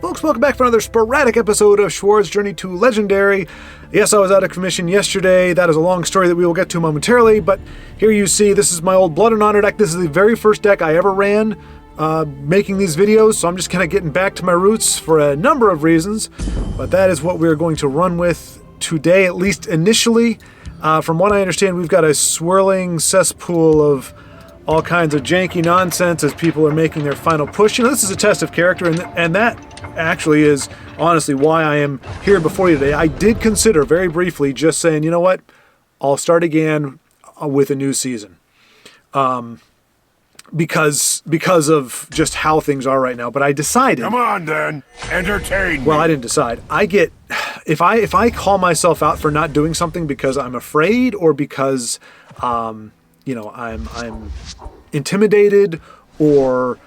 Folks, welcome back for another sporadic episode of Schwaaard's Journey to Legendary. Yes, I was out of commission yesterday. That is a long story that we will get to momentarily, but here you see this is my old Blood and Honor deck. This is the very first deck I ever ran making these videos, so I'm just kind of getting back to my roots for a number of reasons, but that is what we're going to run with today, at least initially. From what I understand, we've got a swirling cesspool of all kinds of janky nonsense as people are making their final push. You know, this is a test of character, and that actually is honestly why I am here before you today. I did consider very briefly just saying, you know what, I'll start again with a new season. Because of just how things are right now. But I decided... Come on, then. Entertain me. Well, I didn't decide. I get... If I call myself out for not doing something because I'm afraid or because... you know, I'm intimidated or,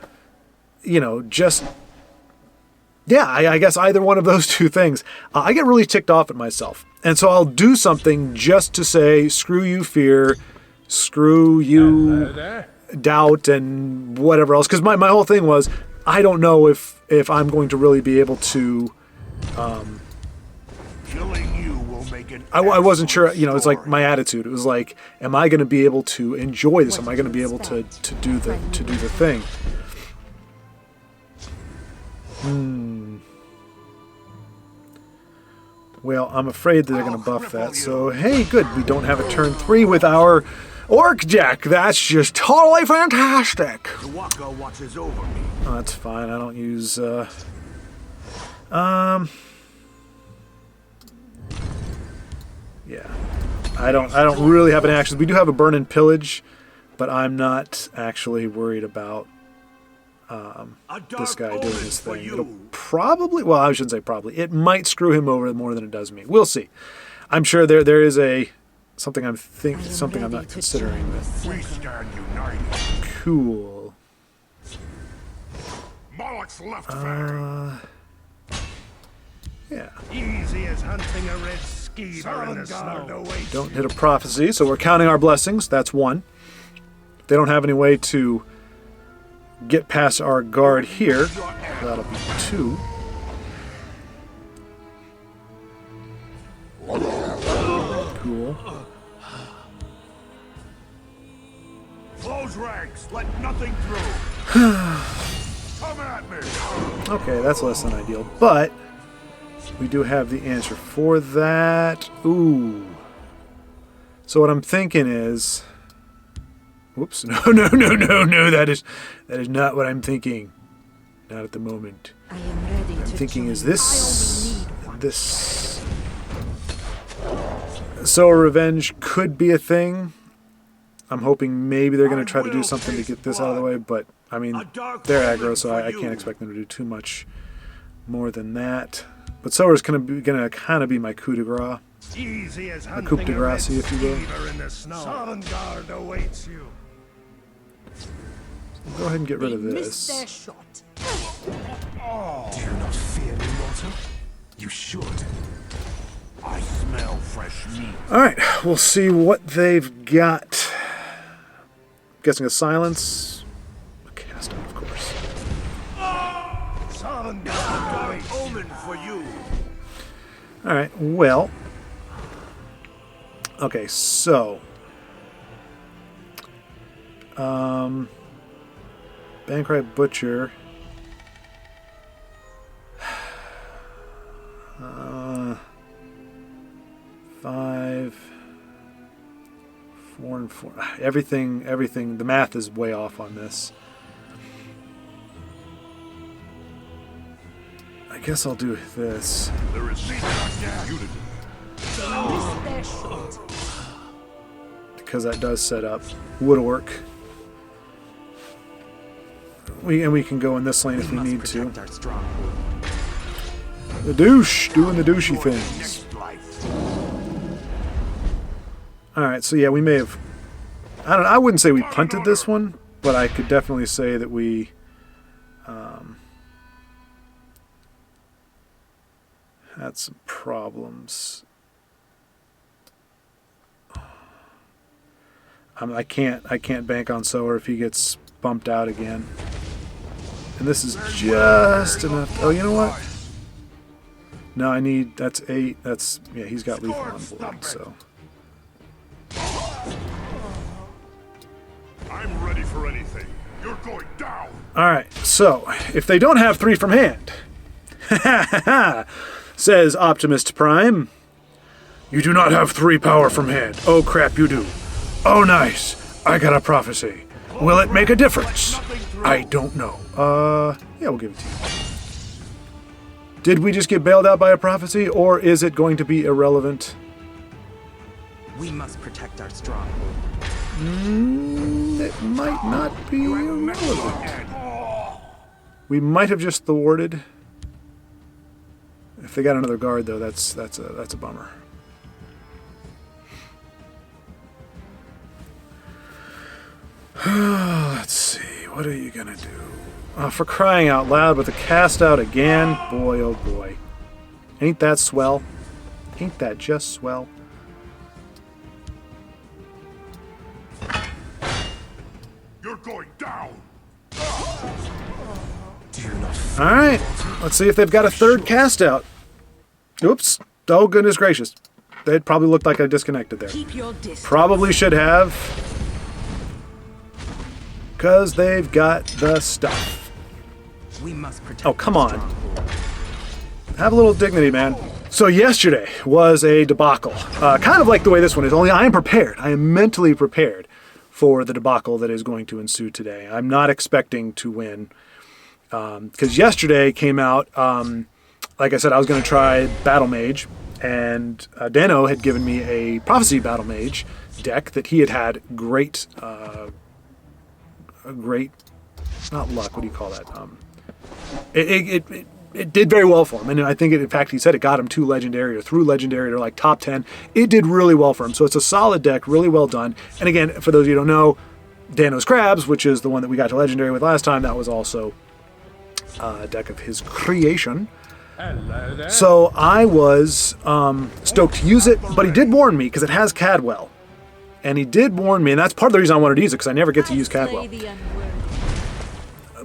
you know, just, yeah, I guess either one of those two things. I get really ticked off at myself. And so I'll do something just to say, screw you, fear, screw you, doubt, and whatever else. Because my whole thing was, I don't know if I'm going to really be able to... Killing you will make an I wasn't sure, you know, it's like my attitude. It was like, am I going to be able to enjoy this? Am I going to be able to do the thing? Well, I'm afraid that they're going to buff that. So, hey, good. We don't have a turn 3 with our Orc deck. That's just totally fantastic. watches over me. Oh, that's fine. I don't use, yeah, I don't really have any actions. We do have a burn and pillage, but I'm not actually worried about this guy doing his thing. It'll probably, well, I shouldn't say probably. It might screw him over more than it does me. We'll see. I'm sure there is something I'm not considering. We stand united. Cool. Moloch's left fang. Yeah. Easy as hunting a red skeeter in the snow. Don't hit a prophecy, so we're counting our blessings. That's 1. If they don't have any way to get past our guard here, that'll be 2. Cool. Close ranks. Let nothing through. Come at me. Okay, that's less than ideal, but we do have the answer for that. Ooh. So what I'm thinking is... Whoops. No. That is not what I'm thinking. Not at the moment. I am ready. I'm thinking is this... So revenge could be a thing. I'm hoping maybe they're going to try to do something to get this out of the way, but, I mean, they're aggro, so I can't expect them to do too much more than that. But Sower's going to kind of be my coup de grace. Easy as A coup de grace, if you will. Guard awaits you. Go ahead and get rid of Missed this. their shot. Do you not fear me, mortal? You should. I smell fresh meat. Alright, we'll see what they've got. I'm guessing a silence. A cast out, of course. Dark omen for you. Alright, well. Okay, so. Bankrai Butcher. 5, 4, and 4. Everything. The math is way off on this. I guess I'll do this. There is unity. Missed their shot. Because that does set up woodwork. We can go in this lane if we need to. The douche, doing the douchey things. Alright, so yeah, we may have... I wouldn't say we punted this one, but I could definitely say that we... had some problems. I can't bank on Sower if he gets bumped out again. And this is just enough. Oh, you know what? No, I need... That's 8. That's... Yeah, he's got lethal on board, so... I'm ready for anything. You're going down. Alright, so, if they don't have 3 from hand... says Optimist Prime. You do not have 3 power from hand. Oh crap, you do. Oh nice. I got a prophecy. Will it make a difference? I don't know. Yeah, we'll give it to you. Did we just get bailed out by a prophecy, or is it going to be irrelevant? We must protect our stronghold. It might not be irrelevant. We might have just thwarted. If they got another guard, though, that's a bummer. Let's see. What are you gonna do? For crying out loud, with the cast out again. Boy, oh boy. Ain't that swell? Ain't that just swell? You're going down. Alright. Let's see if they've got a third cast out. Oops. Oh, goodness gracious. It probably looked like I disconnected there. Keep your distance. Probably should have. Because they've got the stuff. We must protect. Oh, come on. Have a little dignity, man. So yesterday was a debacle. Kind of like the way this one is, only I am prepared. I am mentally prepared for the debacle that is going to ensue today. I'm not expecting to win. Because yesterday came out, like I said, I was going to try Battle Mage, and Dano had given me a Prophecy Battle Mage deck that he had great, not luck, what do you call that? It did very well for him, and I think, in fact, he said it got him to Legendary, or through Legendary, to like top 10. It did really well for him, so it's a solid deck, really well done. And again, for those of you who don't know, Dano's Crabs, which is the one that we got to Legendary with last time, that was also a deck of his creation. Hello there. So I was stoked to use it, but he did warn me, because it has Cadwell. And he did warn me, and that's part of the reason I wanted to use it, because I never get to use Cadwell.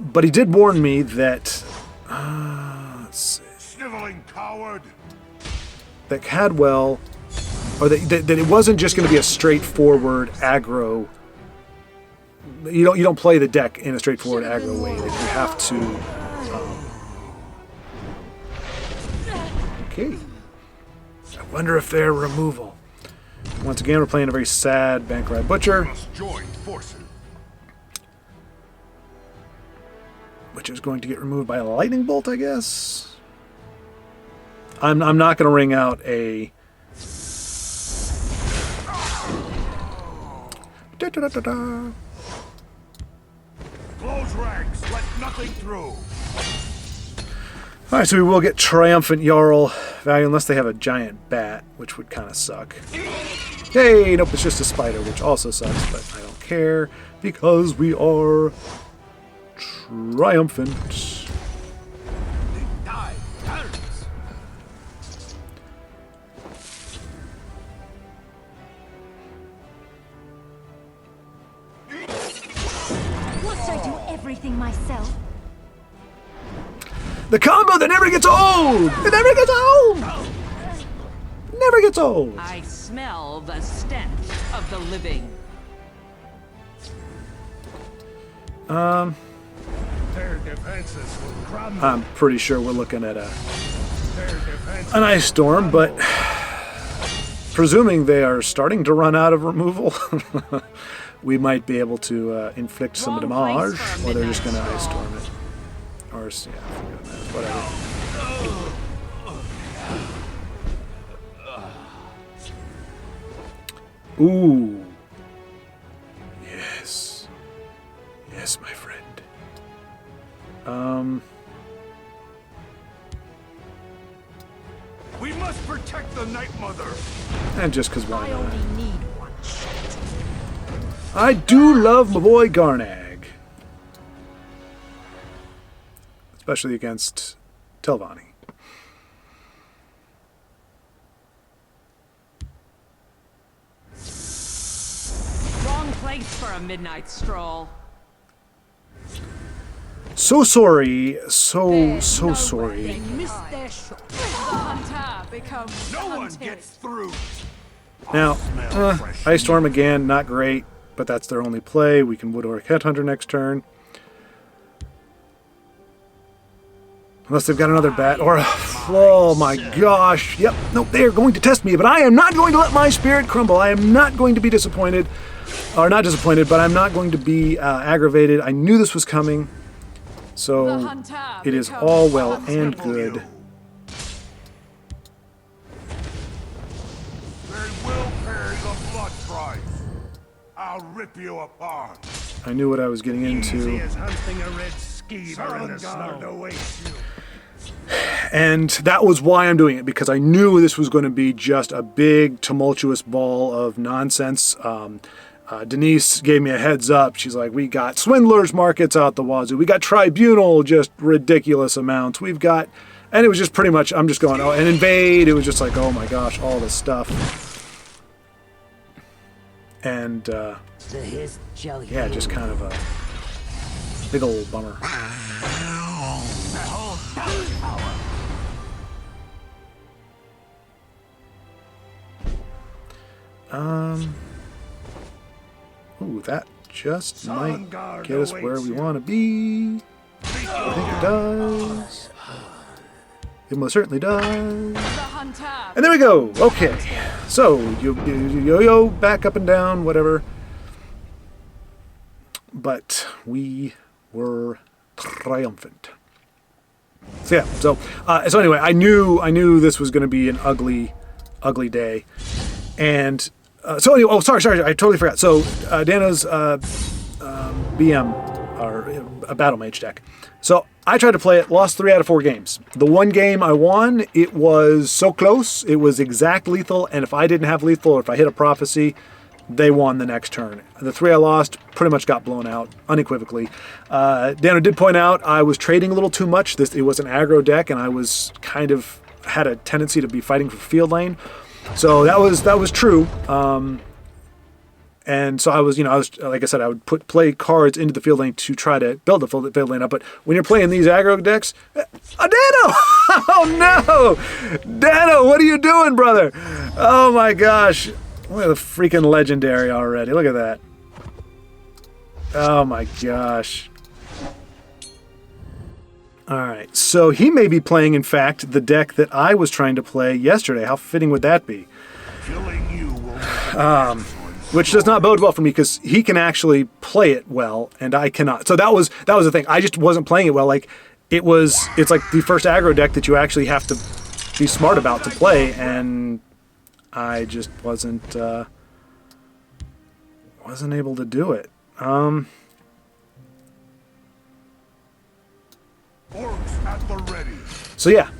But he did warn me that... let's see. Sniveling coward. That Cadwell... Or that it wasn't just going to be a straightforward aggro... You don't play the deck in a straightforward aggro way. That you have to... Okay. I wonder if they're removal. Once again, we're playing a very sad Bankride Butcher, Must join forces. which is going to get removed by a lightning bolt, I guess. I'm not going to ring out a... Da-da-da-da-da. Close ranks. Let nothing through. Alright, so we will get Triumphant Jarl value, unless they have a giant bat, which would kind of suck. Hey, nope, it's just a spider, which also sucks, but I don't care, because we are triumphant. Must I do everything myself? The combo that never gets old! It never gets old! Never gets old! I smell the stench of the living. Their defenses will crumble. I'm pretty sure we're looking at Their defenses an ice storm, but presuming they are starting to run out of removal, we might be able to inflict some Wrong damage, place for a or they're just going to midnight ice storm. storm it. Or, yeah, whatever. Ooh. Yes. Yes, my friend. We must protect the Night Mother. And just because why I not? only need one shot. I do love my boy Garnag. Especially against Telvanni. Wrong place for a midnight stroll. So sorry. So sorry. They missed their shot. The hunter becomes No one hunted. gets through. Now, Smell fresh Ice Storm again, not great, but that's their only play. We can Wood Orc Headhunter next turn. Unless they've got another bat. Or, oh my gosh. Yep, nope, they are going to test me, but I am not going to let my spirit crumble. I am not going to be disappointed. Or not disappointed, but I'm not going to be aggravated. I knew this was coming. The So hunter it is becomes all well hunted. and good. They will pay the blood price. I'll rip you apart. I knew what I was getting into. as hunting a red skeever in the snow. Awaits you. And that was why I'm doing it, because I knew this was going to be just a big, tumultuous ball of nonsense. Denise gave me a heads up. She's like, we got swindlers markets out the wazoo. We got tribunal, just ridiculous amounts. We've got, and it was just pretty much, I'm just going, oh, and invade. It was just like, oh my gosh, all this stuff. And, yeah, just kind of a big old bummer. Ooh, that just might get us where we want to be. I think it does. It most certainly does. The hunter. And there we go. Okay. So, you yo-yo back up and down, whatever. But we were triumphant. So yeah. So anyway, I knew this was going to be an ugly day, and so anyway. Oh, sorry. I totally forgot. So Dano's BM or a battle mage deck. So I tried to play it, lost 3 out of 4 games. The one game I won, it was so close. It was exact lethal, and if I didn't have lethal or if I hit a prophecy, they won the next turn. The 3 I lost pretty much got blown out unequivocally. Dano did point out I was trading a little too much. It was an aggro deck, and I was kind of had a tendency to be fighting for field lane. So that was true. And so I was like I said, I would play cards into the field lane to try to build the field lane up. But when you're playing these aggro decks, Dano! Oh no! Dano, what are you doing, brother? Oh my gosh. Look at the freaking legendary already. Look at that. Oh my gosh. Alright, so he may be playing, in fact, the deck that I was trying to play yesterday. How fitting would that be? Killing you will Which does not bode well for me, because he can actually play it well, and I cannot. So that was the thing. I just wasn't playing it well. Like, it's like the first aggro deck that you actually have to be smart about to play, and I just wasn't able to do it. orcs at the ready. So yeah,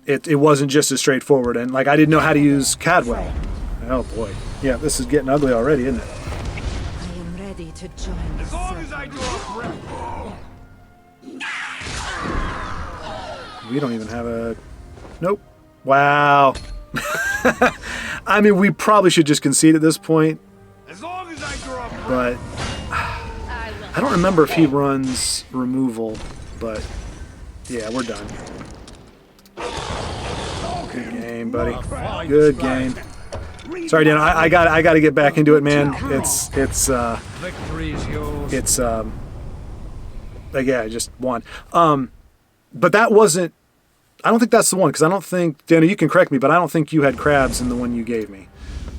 it wasn't just as straightforward, and like I didn't know how to use Cadwell. Oh boy, yeah, this is getting ugly already, isn't it? I am ready to join the As long as I circle. draw breath. We don't even have a. Nope. Wow. I mean, we probably should just concede at this point, As long as I draw breath. but I don't remember if he runs removal, but yeah, we're done. Good game, buddy. Good game. Sorry, Dan. I got to get back into it, man. Yeah, I just won. But that wasn't. I don't think that's the one, because I don't think, Dana, you can correct me, but I don't think you had crabs in the one you gave me.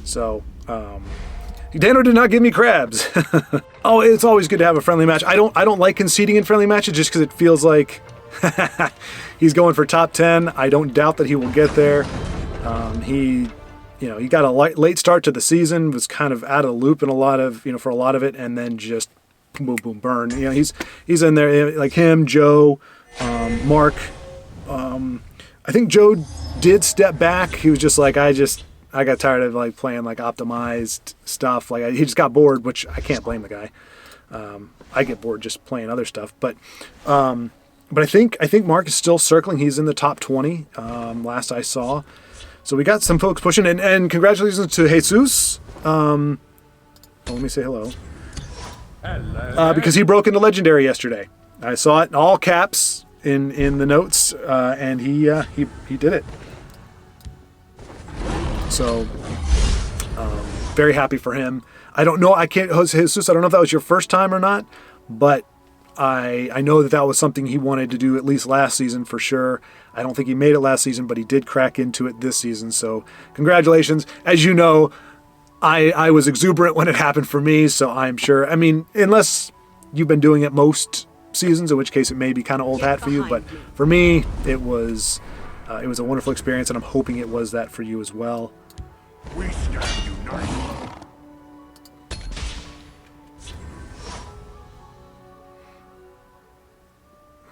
So, Dano did not give me crabs. Oh, it's always good to have a friendly match. I don't like conceding in friendly matches just because it feels like he's going for top 10. I don't doubt that he will get there. He got a late start to the season, was kind of out of the loop in for a lot of it, and then just boom, boom, burn. He's in there, like him, Joe, Mark. I think Joe did step back. He was just like, I got tired of like playing like optimized stuff. Like he just got bored, which I can't blame the guy. I get bored just playing other stuff, but I think Mark is still circling. He's in the top 20 last I saw. So we got some folks pushing, and congratulations to Jesus. Let me say hello. because he broke into Legendary yesterday. I saw it in all caps in the notes, and he did it. So, very happy for him. I don't know. Jesus, I don't know if that was your first time or not, but I know that was something he wanted to do at least last season for sure. I don't think he made it last season, but he did crack into it this season. So congratulations. As you know, I was exuberant when it happened for me, so I'm sure. I mean, unless you've been doing it most seasons, in which case it may be kind of old hat for you, but for me, it was a wonderful experience, and I'm hoping it was that for you as well. We stand united.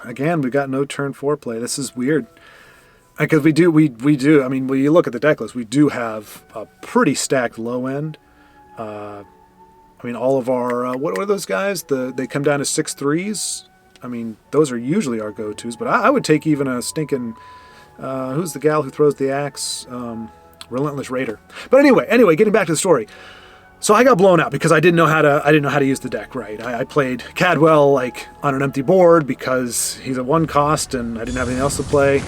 Again, we got no turn 4 play. This is weird. Because we do. I mean, when you look at the deck list, we do have a pretty stacked low end. I mean, all of our what are those guys? They come down to 6/3s. I mean, those are usually our go-tos. But I would take even a stinking who's the gal who throws the axe? Relentless Raider. But anyway, getting back to the story. So I got blown out because I didn't know how to use the deck right. I played Cadwell like on an empty board because he's a 1 cost and I didn't have anything else to play.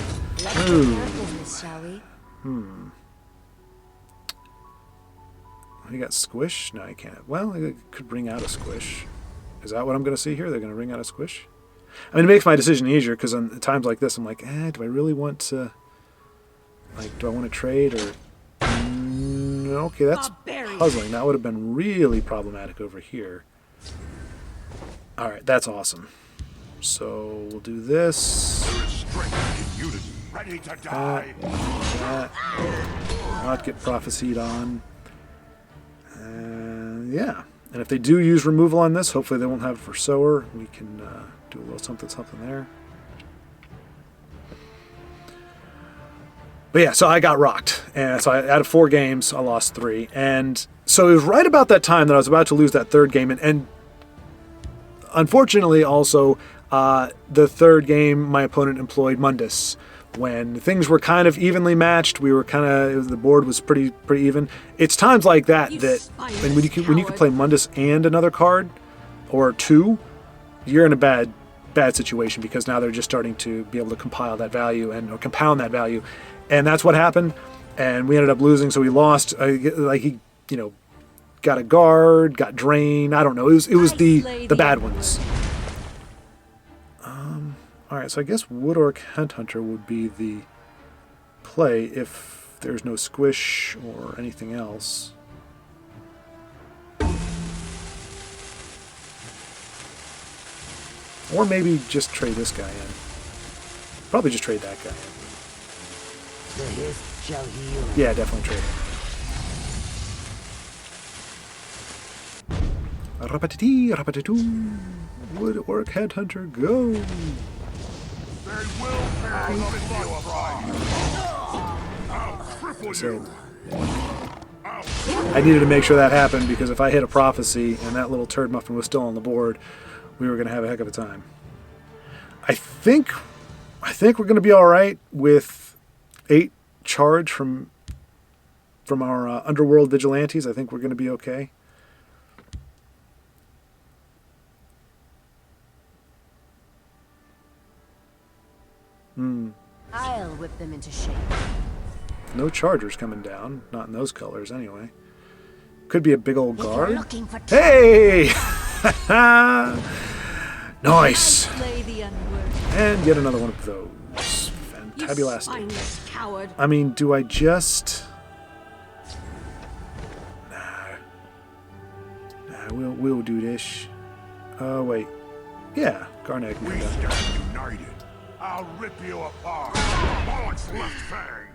Ooh. You got Squish? No, I can't. Well, I could bring out a Squish. Is that what I'm going to see here? They're going to bring out a Squish? I mean, it makes my decision easier because at times like this, I'm like, do I really want to, do I want to trade or... Okay, that's puzzling. That would have been really problematic over here. Alright, that's awesome. So, we'll do this. There is strength in unity. Ready to die. That. Not get prophesied on. Yeah. And if they do use removal on this, hopefully they won't have it for Sower. We can do a little something there. But yeah, so I got rocked. And so out of 4 games, I lost 3. And so it was right about that time that I was about to lose that 3rd game. And unfortunately also, the 3rd game, my opponent employed Mundus. When things were kind of evenly matched, we were the board was pretty even. It's times like that and when you can play Mundus and another card, or 2, you're in a bad situation because now they're just starting to be able to compile that value or compound that value. And that's what happened, and we ended up losing. So we lost. He got a guard, got drained. I don't know. It was the bad ones. All right. So I guess Wood Orc Headhunter would be the play if there's no Squish or anything else. Or maybe just trade this guy in. Probably just trade that guy in. The hiss shall heal. Yeah, definitely trade him. Rapatiti. Wood Orc Headhunter, go! They will pay the full price. I'll cripple you. I needed to make sure that happened because if I hit a prophecy and that little turd muffin was still on the board, we were going to have a heck of a time. I think we're going to be all right with 8 charge from our Underworld Vigilantes. I think we're going to be okay. I'll whip them into shape. No Chargers coming down. Not in those colors, anyway. Could be a big old guard. Hey! Nice! And get another one of those. Fantabulastic. I mean, do I just... Nah, we'll do this. Oh, wait. Yeah, Garnet can We come down. stand united. I'll rip you apart. Balance left fang.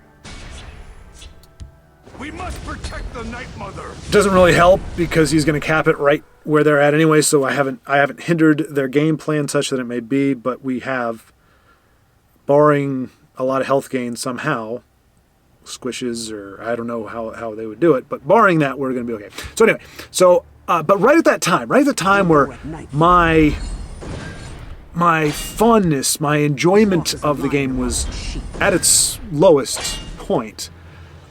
We must protect the Night Mother. Doesn't really help because he's going to cap it right where they're at anyway, so I haven't hindered their game plan such that it may be, but we have, barring a lot of health gain somehow, squishes, or I don't know how they would do it, but barring that, we're going to be okay. So anyway, but right at the time where my fondness, my enjoyment of the game was at its lowest point,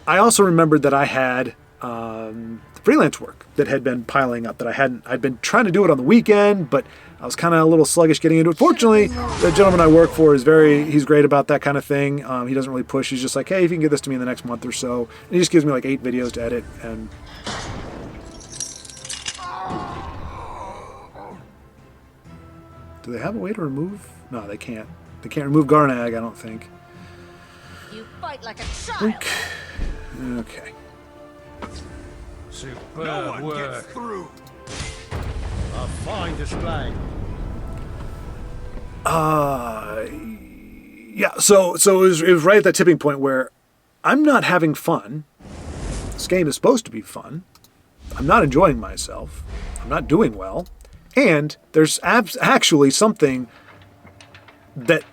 I also remembered that I had freelance work that had been piling up that I'd been trying to do it on the weekend, but I was kind of a little sluggish getting into it. Fortunately, the gentleman I work for he's great about that kind of thing. He doesn't really push. He's just like, hey, if you can get this to me in the next month or so. And he just gives me like 8 videos to edit. And do they have a way to remove? No, they can't. They can't remove Garnag, I don't think. You fight like a child. Okay. No one gets through. A fine display. Yeah, so it was right at that tipping point where I'm not having fun. This game is supposed to be fun. I'm not enjoying myself. I'm not doing well. And there's actually something that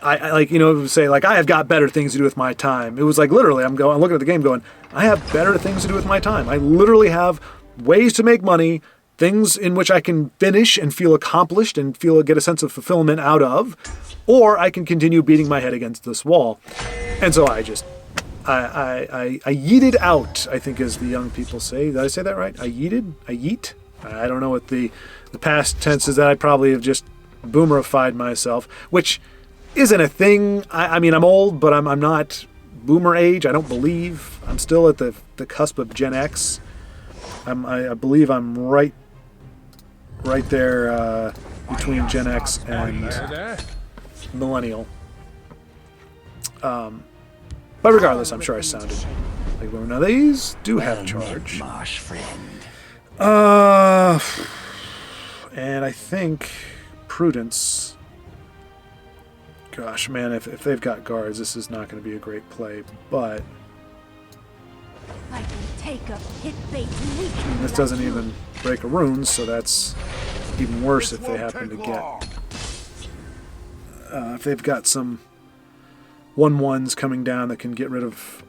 I like, say, like, I have got better things to do with my time. It was like, literally, I'm looking at the game going, I have better things to do with my time. I literally have ways to make money, things in which I can finish and feel accomplished and get a sense of fulfillment out of, or I can continue beating my head against this wall. And so I yeeted out, I think, as the young people say. Did I say that right? I yeet? I don't know what the past tense is. That I probably have just boomerified myself, which isn't a thing. I mean, I'm old, but I'm not boomer age, I don't believe. I'm still at the cusp of Gen X. I believe I'm right there between Gen X and Millennial. But regardless, I'm sure I sounded like one. Now these do have charge. Marsh friend. And I think Prudence. Gosh, man, if they've got guards, this is not going to be a great play. But I can take a hit bait and weaken this doesn't even break a rune, so that's even worse if they happen to get. If they've got some 1/1s coming down that can get rid of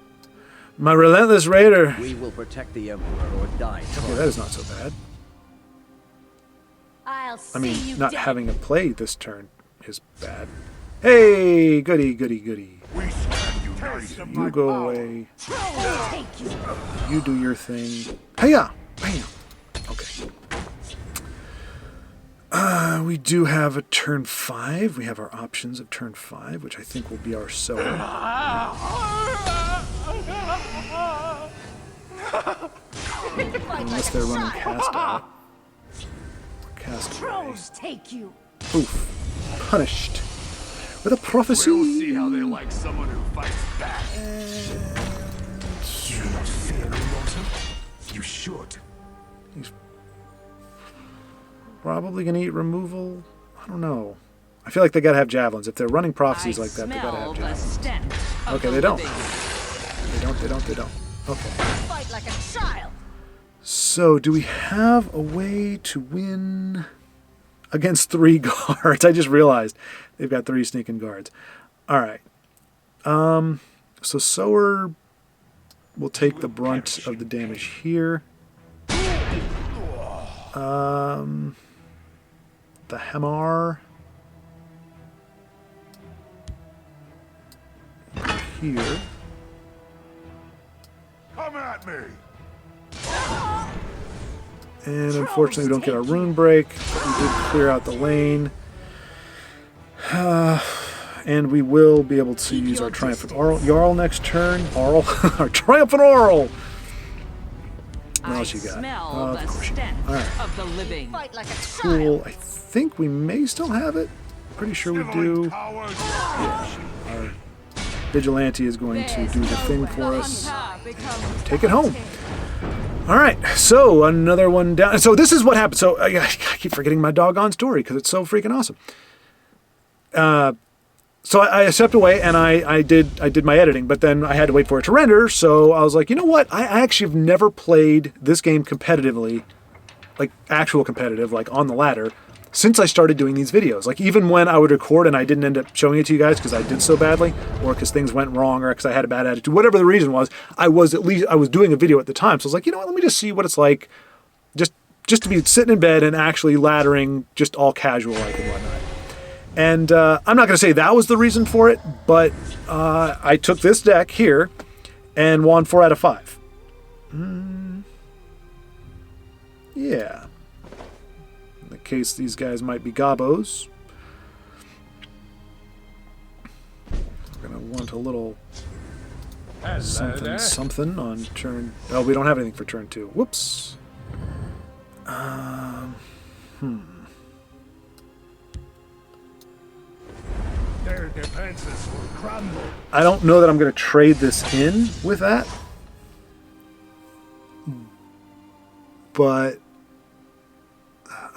my relentless raider. We will protect the Emperor or die. Okay, that is not so bad. I'll I mean, see you not dead. having a play this turn is bad. Hey, goody, goody, goody. We stand united. You go away. I'll take you. You do your thing. Hiya! Bam! Okay. We do have a turn 5. We have our options of turn 5, which I think will be our sower. Unless they're running cast out. Cast away. Crows take you. Oof. Punished. With a prophecy. We'll see how they like someone who fights back. Do you not fear me, Walter? You should. He's probably going to eat removal. I don't know. I feel like they got to have javelins. If they're running prophecies like that, they got to have javelins. Okay, they don't. They don't. Okay. Fight like a child. So, do we have a way to win against 3 guards? I just realized they've got 3 sneaking guards. All right. So Sower will take the brunt of the damage here. The Hamar here. Come at me. And unfortunately, we don't get our rune break, but we did clear out the lane. And we will be able to use our Triumphant Jarl next turn. Our Triumphant Jarl! What else you got? Of course you do. Alright, Of the living. Fight like a cool. child. I think we may still have it. Pretty sure we do. Cowards. Our Vigilante is going to do the thing for us. Take it home. All right, so another one down. So this is what happened. So I keep forgetting my doggone story because it's so freaking awesome. So I stepped away and I did my editing, but then I had to wait for it to render. So I was like, you know what? I actually have never played this game competitively, like actual competitive, like on the ladder, since I started doing these videos. Like even when I would record and I didn't end up showing it to you guys because I did so badly, or because things went wrong, or because I had a bad attitude, whatever the reason was, I was doing a video at the time. So I was like, you know what? Let me just see what it's like, just to be sitting in bed and actually laddering, just all casual like and whatnot. And I'm not going to say that was the reason for it, but I took this deck here and won 4 out of 5. Yeah. In the case these guys might be gobos. We're going to want a little something on turn... Oh, we don't have anything for turn 2. Whoops. Their defenses will crumble. I don't know that I'm going to trade this in with that. But...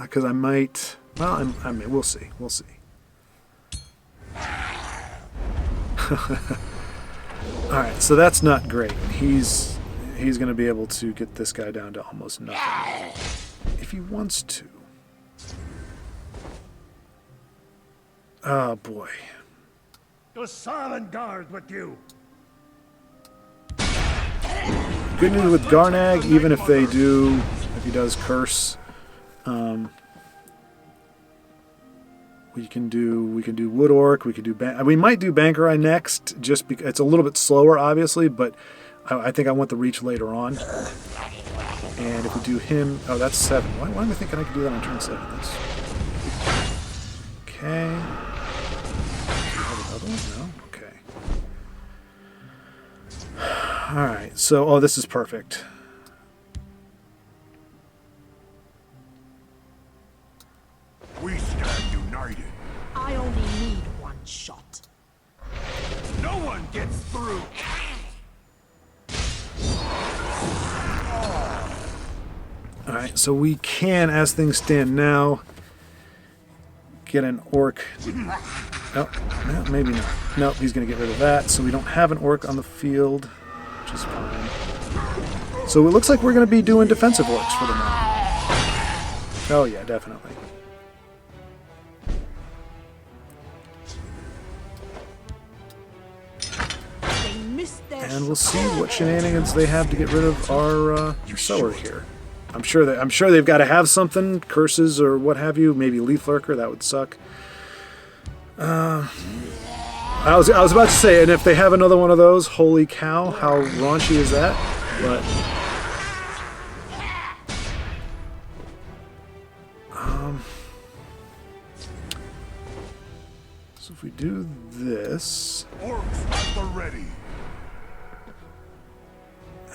Because I might... Well, I mean, we'll see. We'll see. Alright, so that's not great. He's going to be able to get this guy down to almost nothing. If he wants to. Oh, boy. The silent guard with you. Good news with Garnag, even if they do... If he does curse... we can do Wood Orc, we could do we might do Bankerai next, just because it's a little bit slower, obviously, but I think I want the reach later on. And if we do him, oh, that's 7. Why am I thinking I could do that on turn 7? That's okay. Do you have another one? No. Okay. All right. So, oh, this is perfect. We stand united. I only need one shot. No one gets through. Alright, so we can, as things stand now, get an orc. Oh, no, maybe not. Nope, he's going to get rid of that, so we don't have an orc on the field, which is fine. So it looks like we're going to be doing defensive orcs for the moment. Oh yeah, definitely. And we'll see what shenanigans they have to get rid of our sower here. I'm sure they've got to have something, curses or what have you. Maybe Leaf Lurker, that would suck. I was about to say, and if they have another one of those, holy cow, how raunchy is that? But so if we do this, Orcs at the ready.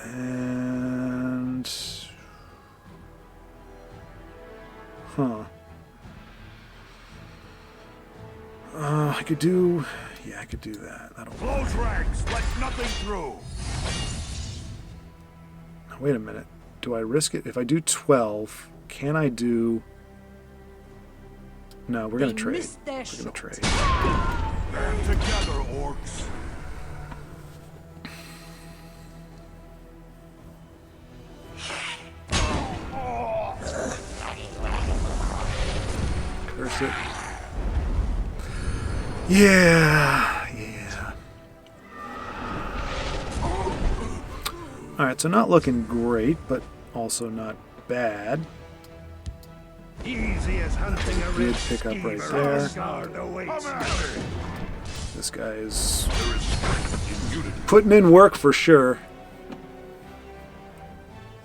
and I could do, yeah, I could do that. That'll Close ranks, let nothing through. Wait a minute. Do I risk it? If I do 12, can I do... No, we're going to trade. We're going to trade. Band together, orcs. Curse it. Yeah. Yeah. Alright, so not looking great, but also not bad. Easy as hunting a Good rich pick up right schemer. there. Guard awaits. This guy is putting in work for sure.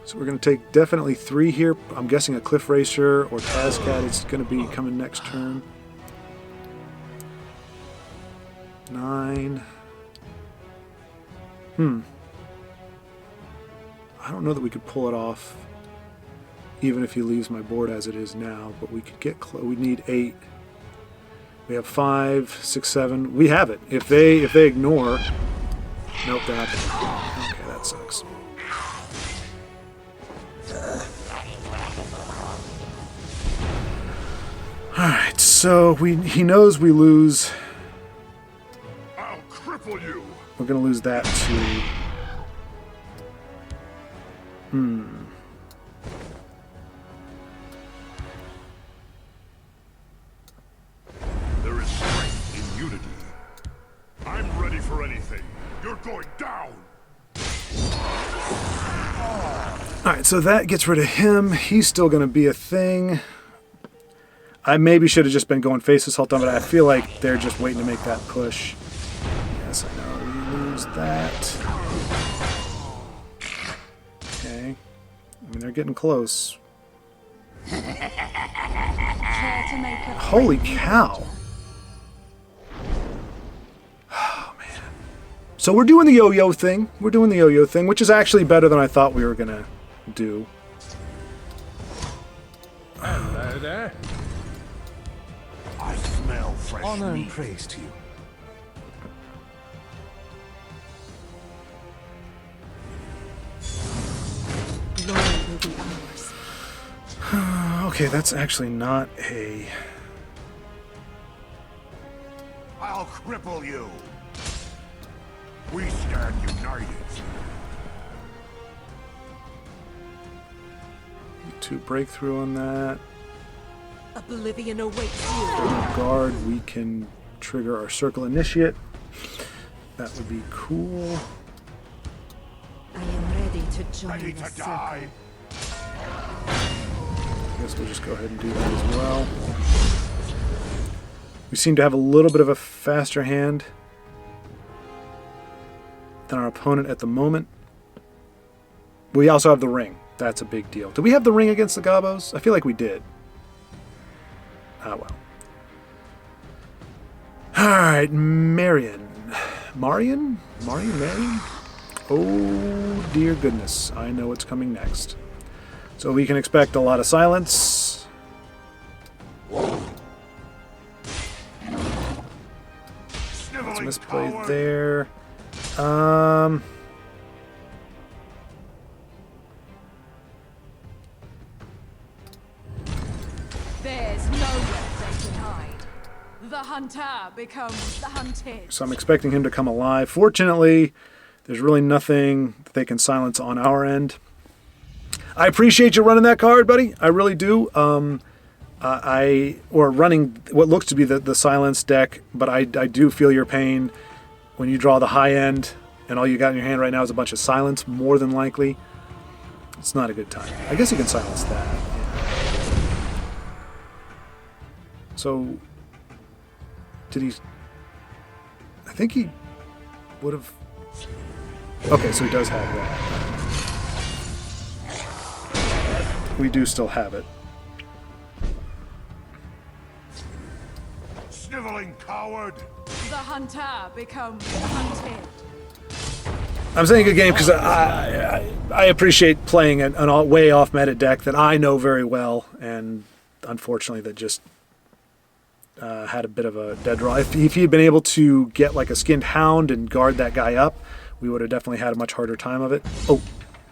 So we're going to take definitely 3 here. I'm guessing a Cliff Racer or Tazcat is going to be coming next turn. 9. I don't know that we could pull it off, even if he leaves my board as it is now. But we could get close. We need 8. We have 5, 6, 7. We have it. If they ignore, nope, they're not there. Okay, that sucks. All right, so he knows we lose. I'll cripple you. We're gonna lose that too. There is strength in unity. I'm ready for anything. You're going down. All right, so that gets rid of him. He's still gonna be a thing. I maybe should have just been going face assault on, but I feel like they're just waiting to make that push. Yes, I know. We lose that. Okay. I mean, they're getting close. Care to make a Holy friendly cow. Oh, man. So we're doing the yo-yo thing. We're doing the yo-yo thing, which is actually better than I thought we were going to do. Hello there. I smell fresh Honor and meat. praise to you. glory will be ours. Okay, that's actually not a... I'll cripple you. We stand united. 2 breakthrough on that. Oblivion awaits you. Guard, we can trigger our circle initiate. That would be cool. I am ready to join Ready the to circle. die. I guess we'll just go ahead and do that as well. We seem to have a little bit of a faster hand than our opponent at the moment. We also have the ring. That's a big deal. Did we have the ring against the Gobos? I feel like we did. Ah, well. Alright, Marion. Marion? Marion? Oh, dear goodness. I know what's coming next. So we can expect a lot of silence. It's Sniveling misplayed coward. there. There's nowhere they can hide. The hunter becomes the hunted. So I'm expecting him to come alive. Fortunately, there's really nothing that they can silence on our end. I appreciate you running that card, buddy. I really do. Or running what looks to be the silence deck, but I do feel your pain when you draw the high end and all you got in your hand right now is a bunch of silence, more than likely. It's not a good time. I guess you can silence that. Yeah. So, did he... I think he would have... Okay, so he does have that. We do still have it. Sniveling coward. The hunter becomes the hunted. I'm saying good game because I appreciate playing an way off meta deck that I know very well, and unfortunately that just had a bit of a dead draw. If he had been able to get like a skinned hound and guard that guy up, we would have definitely had a much harder time of it. Oh,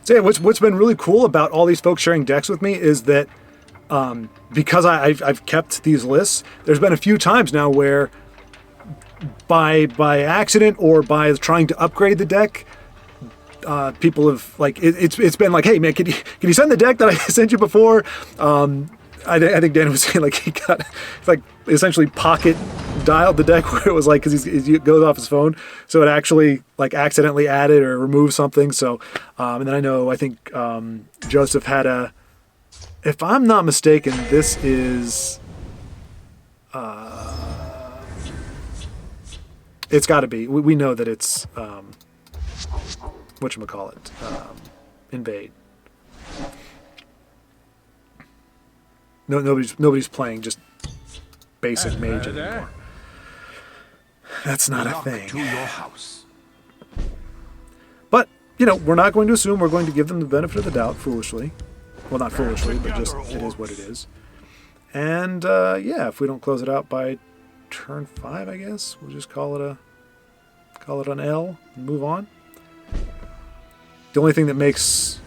so yeah, what's been really cool about all these folks sharing decks with me is that because I've kept these lists, there's been a few times now where by accident or by trying to upgrade the deck, people have like it's been like, hey man, can you send the deck that I sent you before? I think Dan was saying like he got like essentially pocket dialed the deck where it was like because he goes off his phone, so it actually like accidentally added or removed something. So and then I think Joseph had a, if I'm not mistaken, this is it's got to be. We know that it's whatchamacallit, Invade. No, nobody's playing just basic mage anymore. That's not a Knock thing. to your house. But we're not going to assume. We're going to give them the benefit of the doubt, foolishly. Well, not foolishly, but just it is what it is. And yeah, if we don't close it out by turn 5, I guess we'll just call it an L and move on. The only thing that makes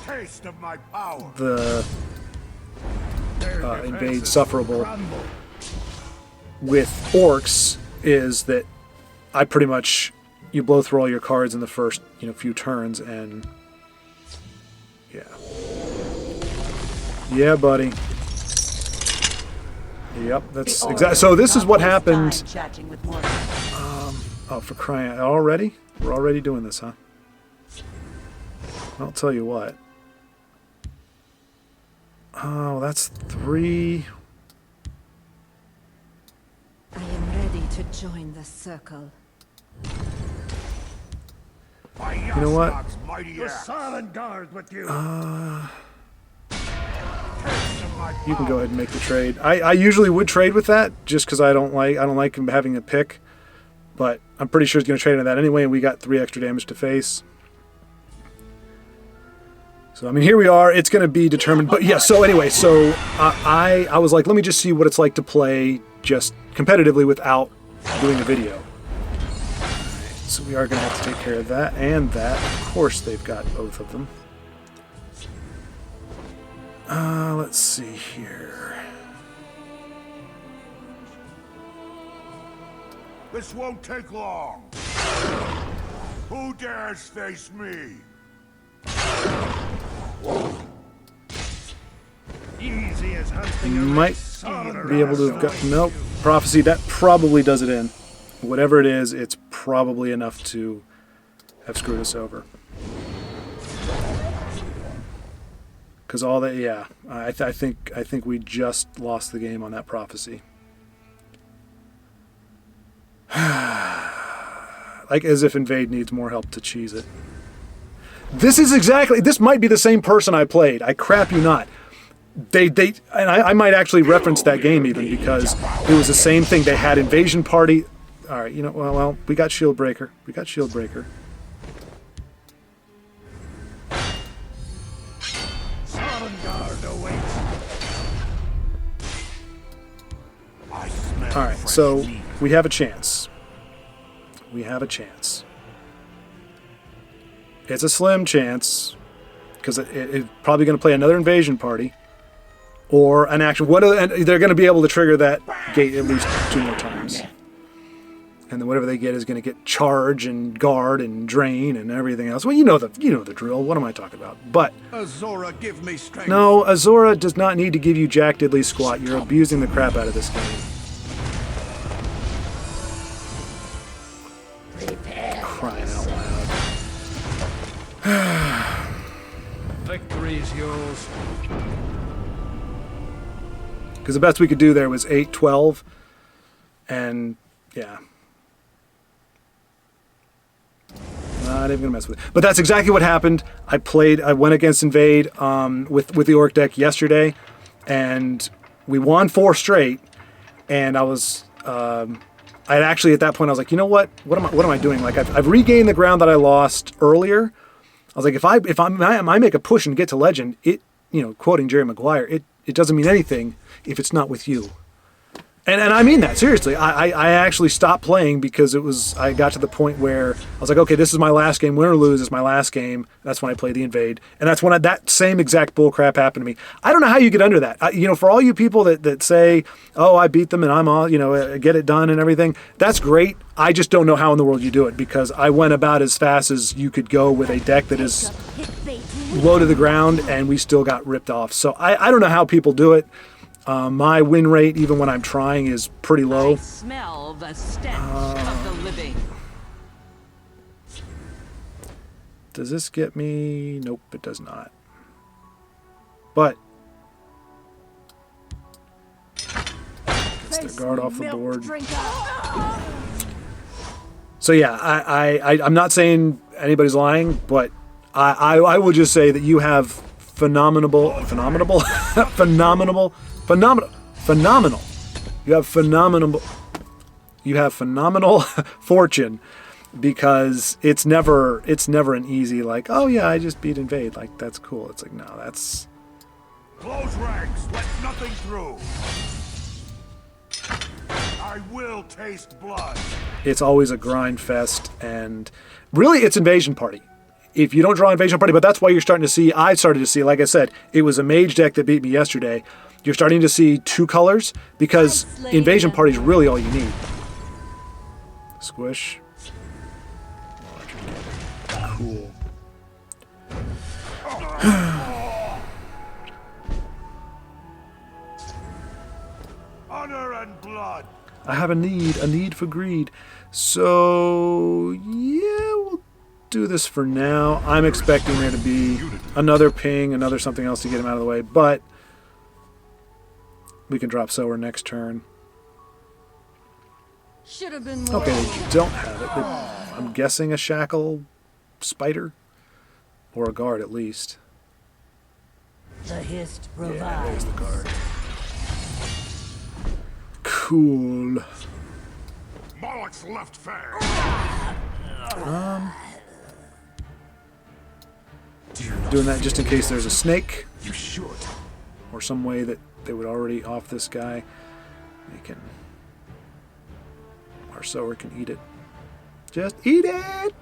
Taste of my power. the Invade sufferable with orcs is that I pretty much, you blow through all your cards in the first few turns, and yeah buddy, yep, that's exactly. So this is what happened. Oh, for crying out, already? We're already doing this, huh? I'll tell you what. Oh, that's 3. I am ready to join the circle. You know what? Mighty The axe. silent guard with you. Taste of You can go ahead and make the trade. I usually would trade with that just because I don't like him having a pick, but I'm pretty sure he's going to trade into that anyway, and we got 3 extra damage to face. So I mean, here we are. It's going to be determined, but yeah. So anyway, so I was like, let me just see what it's like to play just competitively without doing a video. So we are going to have to take care of that and that. Of course, they've got both of them. Let's see here. This won't take long. Who dares face me? Easy as hunting a Might be able to have got... Nope. Prophecy, that probably does it in. Whatever it is, it's probably enough to have screwed us over. Because all that, yeah, I think we just lost the game on that prophecy. Like as if Invade needs more help to cheese it. This might be the same person I played. I crap you not. And I might actually reference that game even because it was the same thing. They had Invasion Party. All right, you know, well, we got Shield Breaker. All right, so we have a chance. It's a slim chance because it's probably going to play another Invasion Party or an action. And they're going to be able to trigger that gate at least 2 more times. And then whatever they get is going to get charge and guard and drain and everything else. Well, you know the drill. What am I talking about? But Azora, give me strength. no, Azora does not need to give you jack diddly squat. You're abusing the crap out of this game. Crying out loud. Victory's yours. Because the best we could do there was 8-12, and yeah. Not even gonna mess with it. But that's exactly what happened. I went against Invade with the Orc deck yesterday, and we won 4 straight. And I was, I actually at that point I was like, you know what? What am I doing? Like I've regained the ground that I lost earlier. I was like, if I make a push and get to Legend, it, you know, quoting Jerry Maguire, it doesn't mean anything if it's not with you. And I mean that, seriously. I actually stopped playing because I got to the point where I was like, okay, this is my last game. Win or lose is my last game. That's when I played the Invade. And that's when that same exact bullcrap happened to me. I don't know how you get under that. You know, for all you people that say, oh, I beat them and I'm all, you know, get it done and everything, that's great. I just don't know how in the world you do it because I went about as fast as you could go with a deck that is low to the ground and we still got ripped off. So I don't know how people do it. My win rate, even when I'm trying, is pretty low. I smell the stench of the living. Does this get me? Nope, it does not. But gets their guard off the board. So yeah, I'm not saying anybody's lying, but I will just say that you have phenomenal. You have phenomenal fortune because it's never an easy like, oh yeah, I just beat Invade, like that's cool. It's like, no, that's Close ranks, let nothing through. I will taste blood. It's always a grind fest, and really it's Invasion Party. If you don't draw Invasion Party, but that's why you're starting to see, I started to see, like I said, it was a mage deck that beat me yesterday. You're starting to see 2 colors because Invasion Party is really all you need. Squish. Cool. Honor and blood. I have a need for greed. So, yeah, we'll do this for now. I'm expecting there to be another ping, another something else to get him out of the way, but we can drop Sower next turn. Should have been Okay, they don't have it. I'm guessing a shackle spider or a guard at least. The hist Yeah, there's revives. the card. Cool. Moloch's left fang. Doing that just in case there's a snake You should. or some way that they would already off this guy. They can. Our sower can eat it. Just eat it.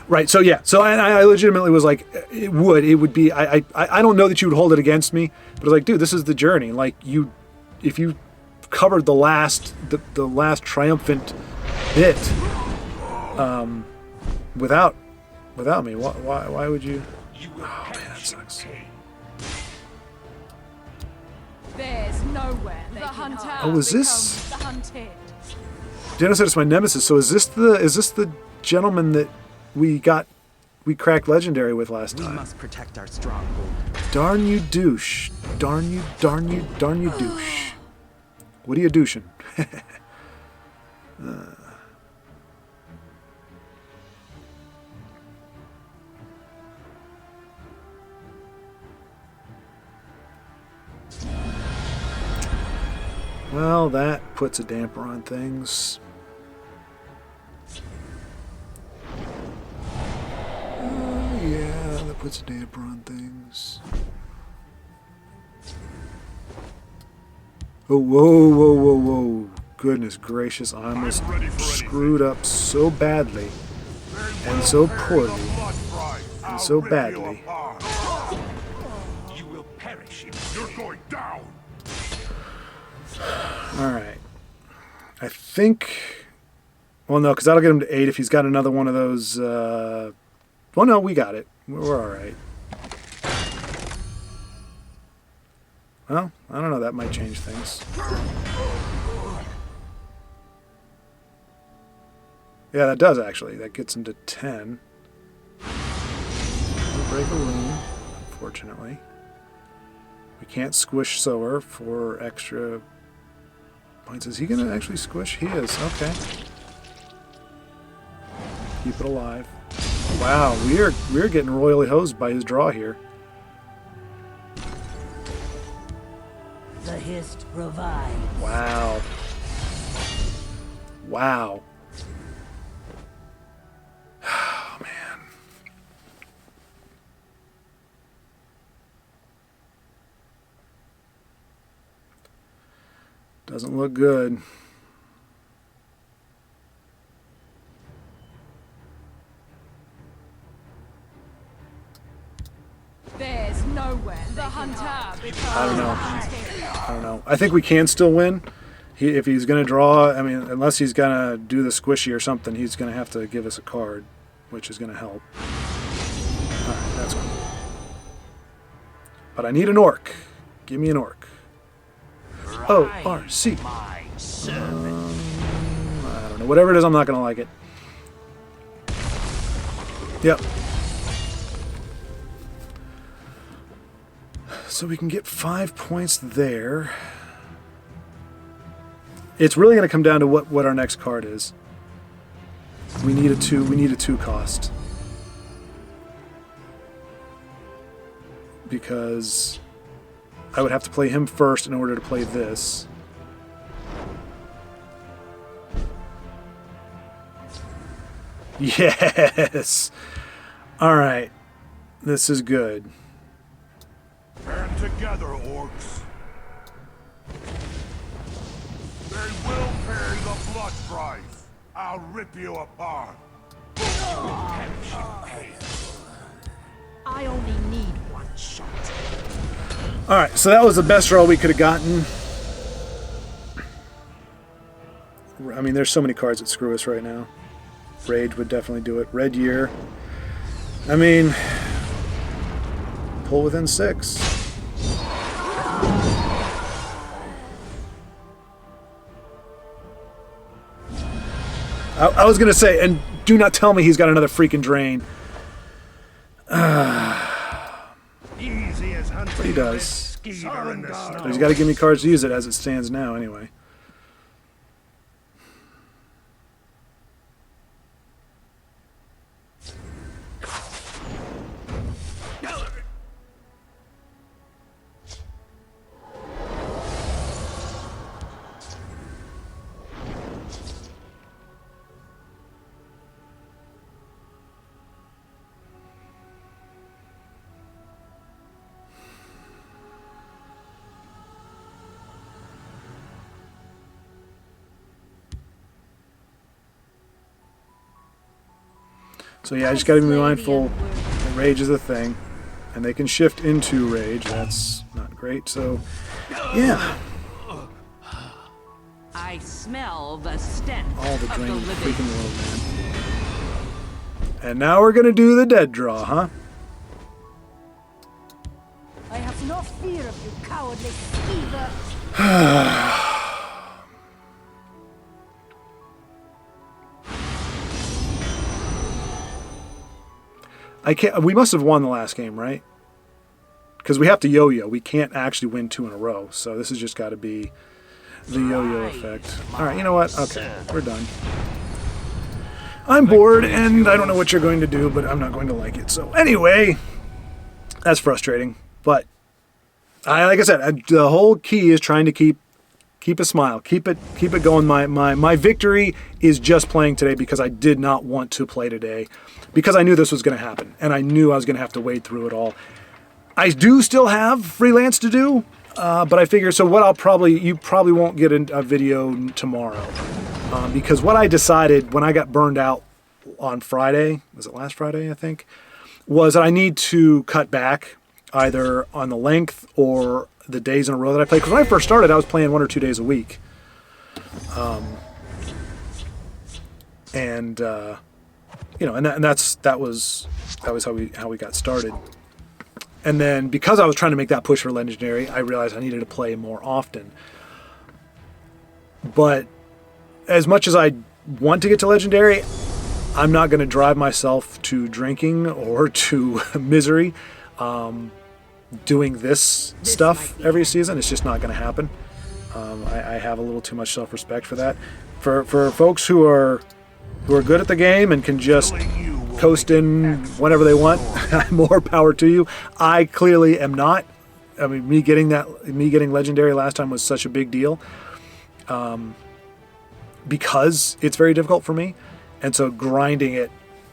Right. So yeah. So I legitimately was like, it would be. I don't know that you would hold it against me, but I was like, dude, this is the journey. Like if you covered the last triumphant bit, without me, why would you? Oh man, that sucks. There's nowhere the hunter Oh, is this- becomes the hunted. Jenna said it's my nemesis. So is this the gentleman that we cracked legendary with last We time? must protect our stronghold. Darn you douche. Darn you douche. What are you douching? Well, that puts a damper on things. Yeah, that puts a damper on things. Oh, whoa. Goodness gracious, I almost I'm ready for screwed up so badly and so poorly and so badly. You will perish. You're going down. Alright. I think... Well, no, because that'll get him to 8 if he's got another one of those... Well, no, we got it. We're alright. Well, I don't know. That might change things. Yeah, that does, actually. That gets him to 10. We'll break a rune, unfortunately. We can't squish Sower for extra points. Is he going to actually squish? He is. Okay. Keep it alive. Wow, we're getting royally hosed by his draw here. The hist revives. Wow. Wow. Oh, man. Doesn't look good. There's nowhere the hunter becomes I don't know. the hunted. I don't know. I think we can still win. If he's going to draw, I mean, unless he's going to do the squishy or something, he's going to have to give us a card, which is going to help. Alright, that's cool. But I need an orc. Give me an orc. O-R-C. I don't know. Whatever it is, I'm not going to like it. Yep. So we can get 5 points there. It's really going to come down to what our next card is. We need a 2 cost. Because I would have to play him first in order to play this. Yes. All right. This is good. Band together, orcs. They will pay the blood price. I'll rip you apart. I only need one shot. All right, so that was the best draw we could have gotten. I mean, there's so many cards that screw us right now. Rage would definitely do it. Red Year. I mean, pull within 6. I was going to say, and do not tell me he's got another freaking drain. Easy as hunting. But he does. Skeever in the snow. He's got to give me cards to use it as it stands now, anyway. So yeah, I just got to be mindful that rage is a thing. And they can shift into rage. That's not great. So, yeah. I smell the stench All the of drain the freaking living. world, man. And now we're going to do the dead draw, huh? I have no fear of you, cowardly skeever. We must have won the last game, right? Because we have to yo-yo. We can't actually win 2 in a row. So this has just got to be the yo-yo effect. All right, you know what? Okay, we're done. I'm bored, and I don't know what you're going to do, but I'm not going to like it. So anyway, that's frustrating. But like I said, the whole key is trying to keep a smile, keep it going. My victory is just playing today because I did not want to play today, because I knew this was going to happen, and I knew I was going to have to wade through it all. I do still have freelance to do, but I figure, so what you probably won't get a video tomorrow, because what I decided when I got burned out on Friday, was it last Friday, I think, was that I need to cut back either on the length or the days in a row that I played. Because when I first started, I was playing 1 or 2 days a week. And that was how we got started. And then because I was trying to make that push for Legendary, I realized I needed to play more often. But as much as I want to get to Legendary, I'm not going to drive myself to drinking or to misery doing this stuff every season. It's just not going to happen. I have a little too much self-respect for that. For folks who are good at the game and can just coast in whenever they want, more power to you. I clearly am not. I mean, me getting Legendary last time was such a big deal, because it's very difficult for me, and so grinding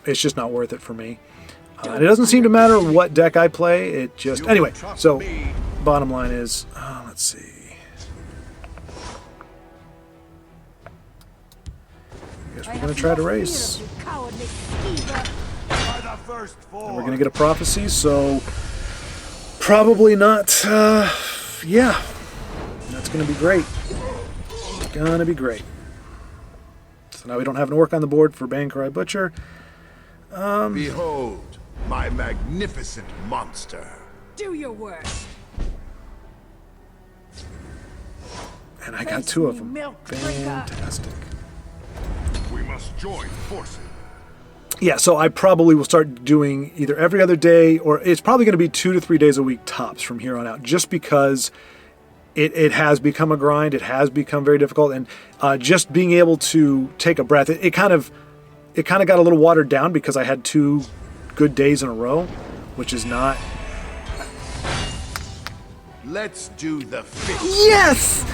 it's just not worth it for me. And it doesn't seem to matter what deck I play. It just anyway. So bottom line is, let's see. I guess we're gonna try to race. And we're gonna get a prophecy, so probably not. Yeah, that's gonna be great. Gonna be great. So now we don't have to work on the board for Bancry Butcher. Behold, my magnificent monster. Do your worst. And I got 2 of them. Fantastic. We must join forces. Yeah, so I probably will start doing either every other day, or it's probably going to be 2 to 3 days a week tops from here on out, just because it has become a grind. It has become very difficult, and just being able to take a breath, it kind of got a little watered down because I had 2 good days in a row, which is not. Let's do the fish. Yes!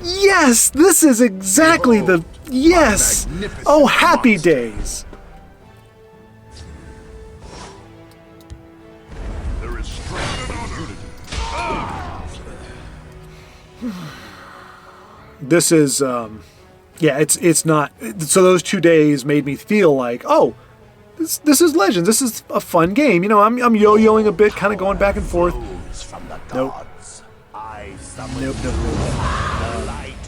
Yes! This is exactly Behold, yes! Oh, happy days! There is strength in unity. This is, yeah, it's not. So those 2 days made me feel like, oh, this is Legends. This is a fun game. You know, I'm yo-yoing a bit, kind of going back and forth. Nope. Nope.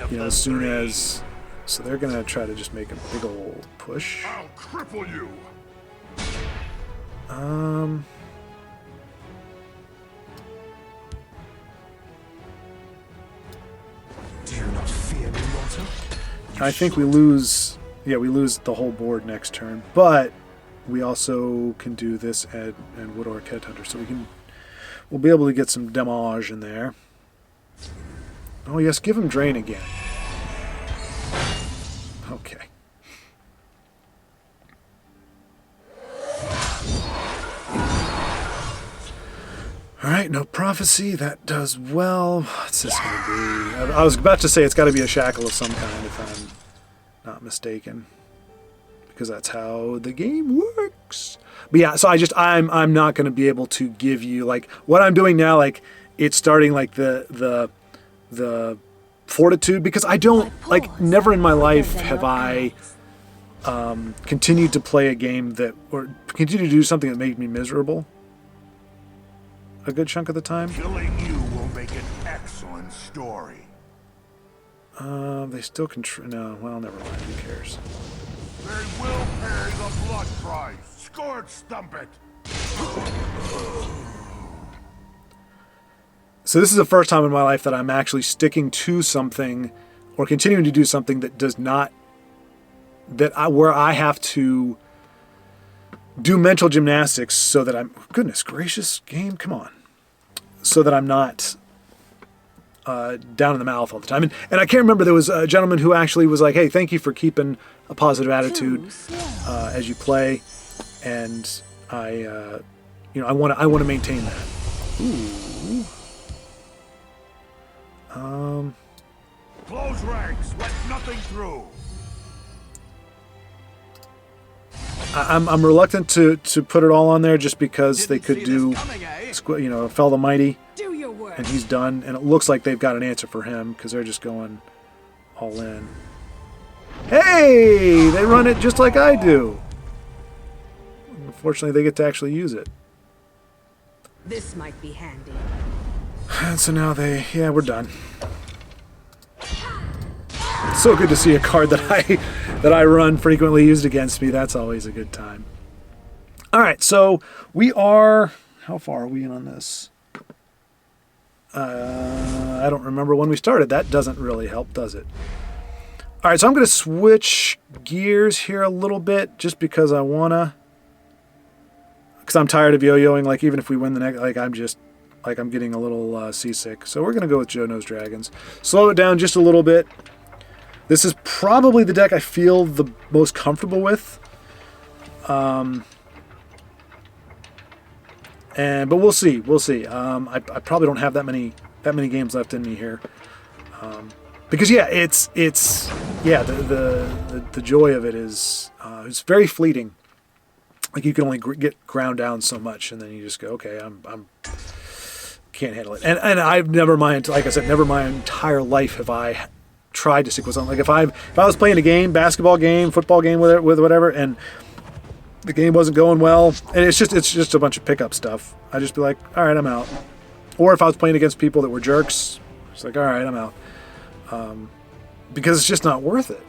You know, as soon as, so they're gonna try to just make a big old push. I'll cripple you. Do you not fear me, mortal? I think we lose. Yeah, we lose the whole board next turn, but we also can do this and Wood Orc Headhunter, so we'll be able to get some damage in there. Oh yes, give him Drain again. Okay. Alright, no prophecy. That does well. What's this going to be? I was about to say it's got to be a shackle of some kind, if I'm not mistaken. Because that's how the game works. But yeah, so I'm not going to be able to give you, like, what I'm doing now, like, it's starting, like, the fortitude, because I don't, like, never in my life have I continued to play a game that, or continued to do something that made me miserable a good chunk of the time. Killing you will make an excellent story. They still no, well, never mind, who cares? They will pay the blood price. Scourge stump it. So this is the first time in my life that I'm actually sticking to something or continuing to do something that does not, where I have to do mental gymnastics so that I'm, goodness gracious, game, come on. So that I'm not down in the mouth all the time. And I can't remember, there was a gentleman who actually was like, hey, thank you for keeping a positive attitude as you play. And I want to maintain that. Ooh. Close ranks. Let nothing through. I'm reluctant to put it all on there just because they could do, Fell the Mighty, Do your work. and he's done. And it looks like they've got an answer for him because they're just going all in. Hey, they run it just like I do. Unfortunately, they get to actually use it. This might be handy. And so now we're done. It's so good to see a card that I run frequently used against me. That's always a good time. All right, so we are, how far are we in on this? I don't remember when we started. That doesn't really help, does it? All right, so I'm going to switch gears here a little bit just because I want to, because I'm tired of yo-yoing. Like, even if we win the next, I'm getting a little seasick. So we're going to go with Joe Knows Dragons. Slow it down just a little bit. This is probably the deck I feel the most comfortable with. But we'll see. We'll see. I probably don't have that many games left in me here. Because the joy of it is it's very fleeting. Like, you can only get ground down so much, and then you just go, okay, I'm can't handle it. And I've never my entire life have I tried to stick with something. Like, if I was playing a game, basketball game, football game with whatever, and the game wasn't going well, and it's just a bunch of pickup stuff, I'd just be like, all right, I'm out. Or if I was playing against people that were jerks, it's like, all right, I'm out. Because it's just not worth it.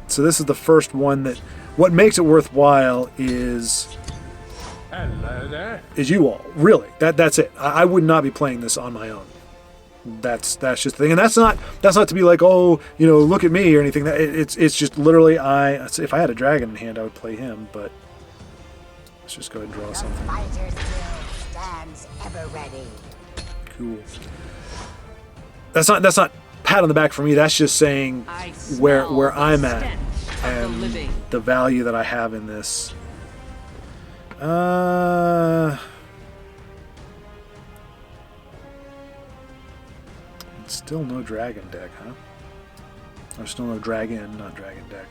So this is the first one that, what makes it worthwhile is you all, really. That's it. I would not be playing this on my own. That's just the thing, and that's not to be like, oh, look at me or anything. It's just literally, if I had a dragon in hand, I would play him. But let's just go ahead and draw something. Fighter's will stands ever ready. Cool. That's not pat on the back for me. That's just saying where I'm at and the value that I have in this. Still no dragon deck, huh? Or still no dragon, not dragon deck.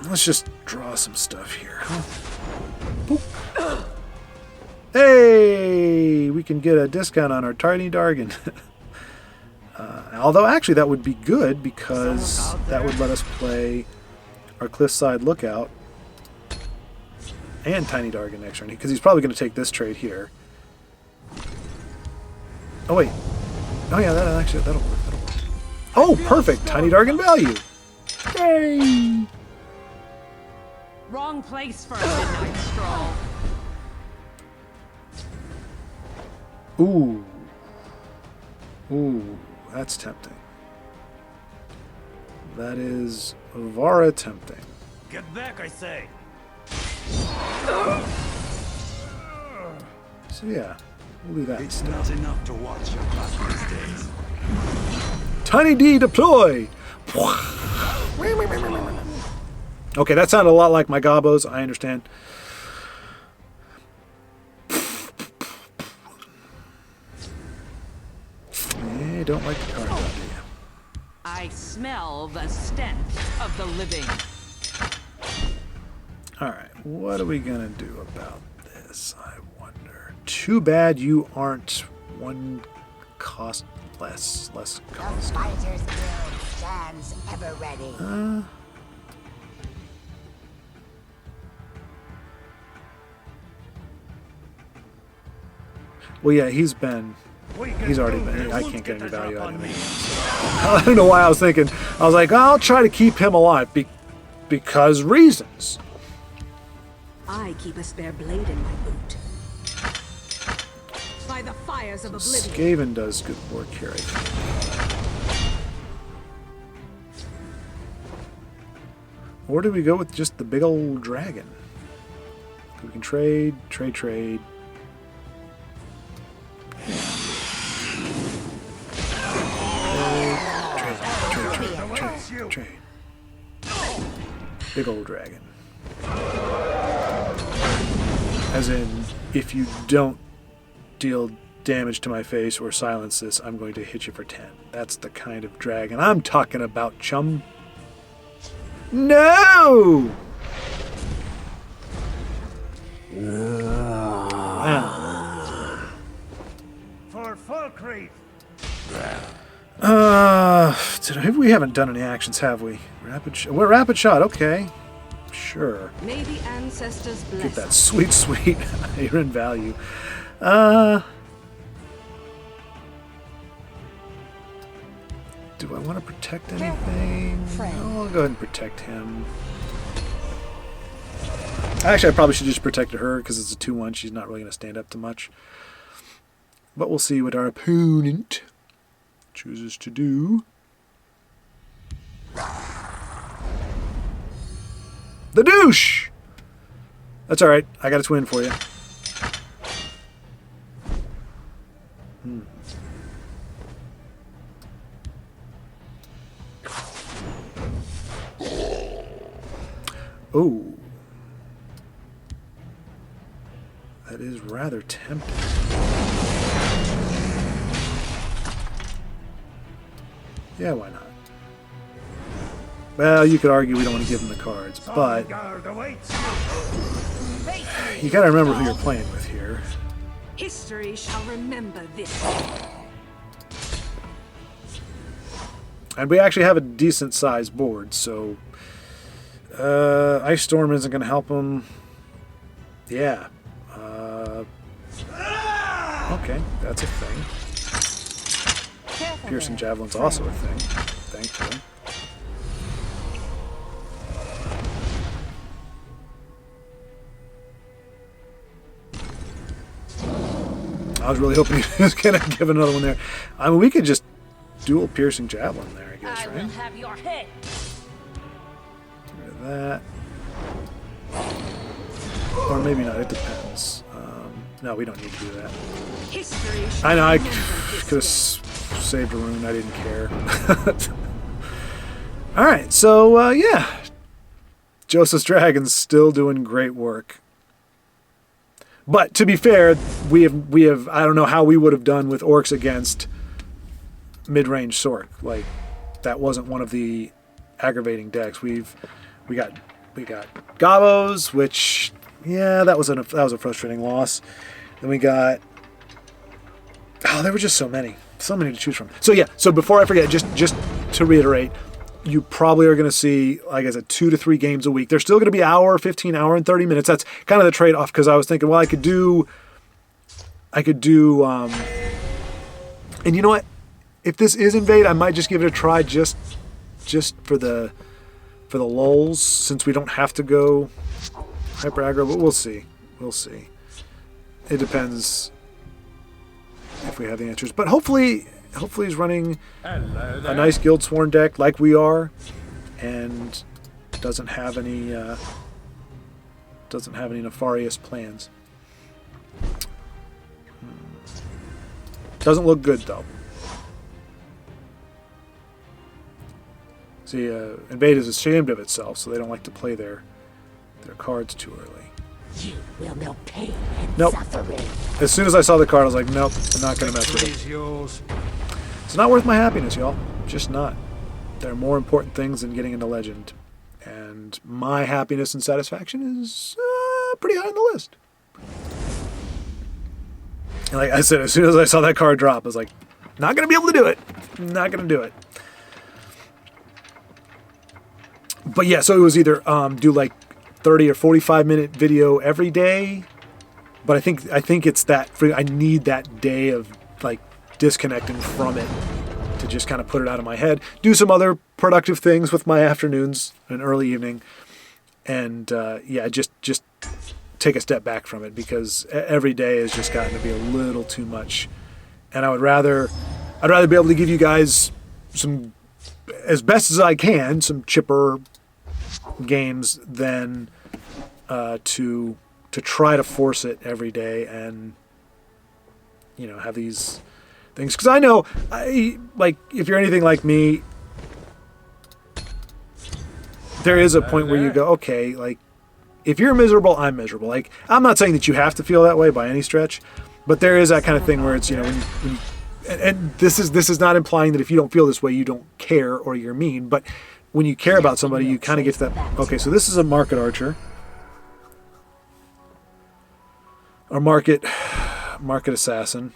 Let's just draw some stuff here. Huh? Hey! We can get a discount on our Tiny Dargan. Although, actually, that would be good because that would let us play our Cliffside Lookout and Tiny Dargan next turn, because he's probably going to take this trade here. Oh, wait. Oh, yeah, that'll work. Oh, perfect. Tiny Dargan value. Yay! Wrong place for a midnight stroll. Ooh. Ooh, that's tempting. That is Vara tempting. Get back, I say. So, yeah. We'll do that It's instead. not enough to watch your clock these days. Tiny D deploy! Okay, that sounded a lot like my gobos, I understand. Yeah, don't like the card, do you? I smell the stench of the living. Alright, what are we gonna do about this, I wonder? Too bad you aren't one cost less The cost. Fighters Guild stands ever ready. Well, yeah, he's already been. I can't get any value out of him. I don't know why I was thinking. I was like, I'll try to keep him alive because reasons. I keep a spare blade in my boot. By the fires of oblivion. Skaven does good work here, I think. Or do we go with just the big old dragon? We can trade. Trade. Big old dragon. As in, if you don't deal damage to my face or silence this, I'm going to hit you for 10. That's the kind of dragon I'm talking about, chum. No! Wow. For Falkreath. We haven't done any actions, have we? We're rapid shot, okay. Sure. May the ancestors bless Get that us. sweet iron value. Do I want to protect anything? No, I'll go ahead and protect him. Actually, I probably should just protect her because it's a 2-1. She's not really going to stand up to much. But we'll see what our opponent chooses to do. The douche! That's alright. I got a twin for you. Oh. That is rather tempting. Yeah, why not? Well, you could argue we don't want to give him the cards, but Guard awaits. you gotta remember who you're playing with here. History shall remember this. And we actually have a decent sized board, so Ice Storm isn't going to help him. Yeah. Okay, that's a thing. Piercing Javelin's also a thing, thankfully. I was really hoping he was going to give another one there. I mean, we could just dual Piercing Javelin there, I guess, I right? will have your head. Get rid of that. Or maybe not, it depends. No, we don't need to do that. History shall I know, I remember this could have day. saved a rune, I didn't care. Alright, so, yeah. Joseph's Dragon's still doing great work. But to be fair, we have I don't know how we would have done with orcs against mid-range Sork. Like, that wasn't one of the aggravating decks. We got Gabos, which that was a frustrating loss. Then we got there were just so many to choose from. So yeah, so before I forget, just to reiterate, you probably are going to see, like I said, 2 to 3 games a week. They're still going to be hour, 15, hour, and 30 minutes. That's kind of the trade-off, because I was thinking, well, I could do, and you know what? If this is Invade, I might just give it a try just for the lulz, since we don't have to go hyper aggro, but we'll see. We'll see. It depends if we have the answers. But hopefully he's running a nice Guildsworn deck like we are, and doesn't have any nefarious plans. Doesn't look good though. See, Invade is ashamed of itself, so they don't like to play their cards too early. You will know pain and Nope. suffering. As soon as I saw the card, I was like, nope, I'm not going to mess with it. Is yours. It's not worth my happiness, y'all. Just not. There are more important things than getting into Legend. And my happiness and satisfaction is pretty high on the list. And like I said, as soon as I saw that card drop, I was like, Not going to be able to do it. Not going to do it. But yeah, so it was either do like 30 or 45-minute video every day. But I think it's that I need that day of like disconnecting from it to just kind of put it out of my head. Do some other productive things with my afternoons and early evening. And yeah, just take a step back from it, because every day has just gotten to be a little too much. And I'd rather be able to give you guys some, as best as I can, some chipper games than to try to force it every day and, you know, have these things. Because I know, like, if you're anything like me, there is a point where you go, okay, like, if you're miserable, I'm miserable. Like, I'm not saying that you have to feel that way by any stretch, but there is that kind of thing where it's, you know, when and this is not implying that if you don't feel this way, you don't care or you're mean, but when you care about somebody, you kind of get to that. Okay, so this is a market archer. Or market assassin.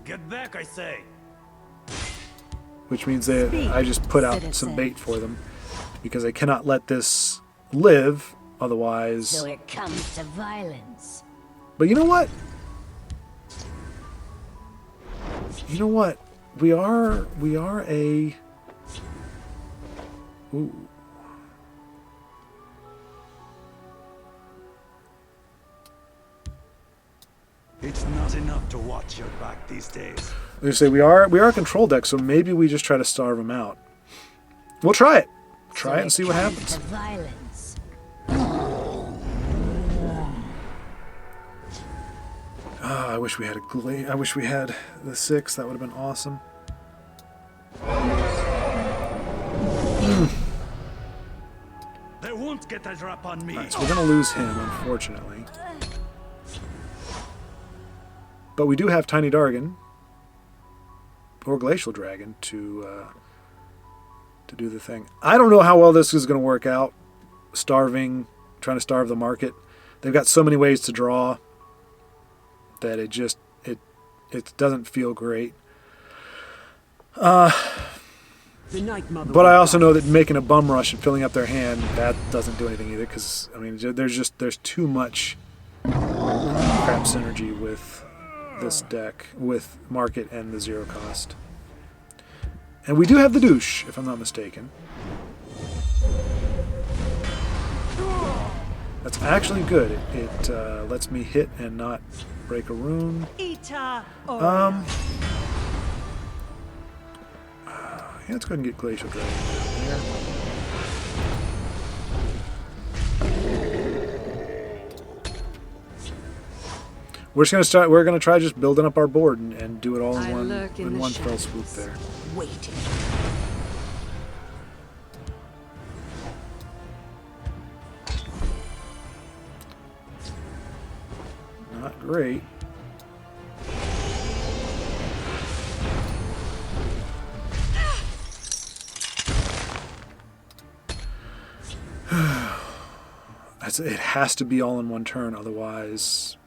Get back, I say. Which means I just put out some bait for them, because I cannot let this live otherwise. So it comes to violence. But you know what? You know what? We are a... Ooh. It's not enough to watch your back these days. They say we are a control deck, so maybe we just try to starve them out. We'll try it. Try it and see what happens. Violence. Oh, I wish we had I wish we had the 6. That would have been awesome. They won't get a drop on me. All right, so we're gonna lose him, unfortunately. But we do have Tiny Dargon or Glacial Dragon to do the thing. I don't know how well this is going to work out. Trying to starve the market. They've got so many ways to draw that it doesn't feel great. But I also know that making a bum rush and filling up their hand, that doesn't do anything either, because I mean there's too much crap synergy with this deck, with market and the 0 cost. And we do have the douche, if I'm not mistaken. That's actually good. It lets me hit and not break a rune. Yeah, let's go ahead and get Glacial Dragon down there. We're gonna try just building up our board and do it all in one fell swoop there. Waiting. Not great. It has to be all in one turn, otherwise.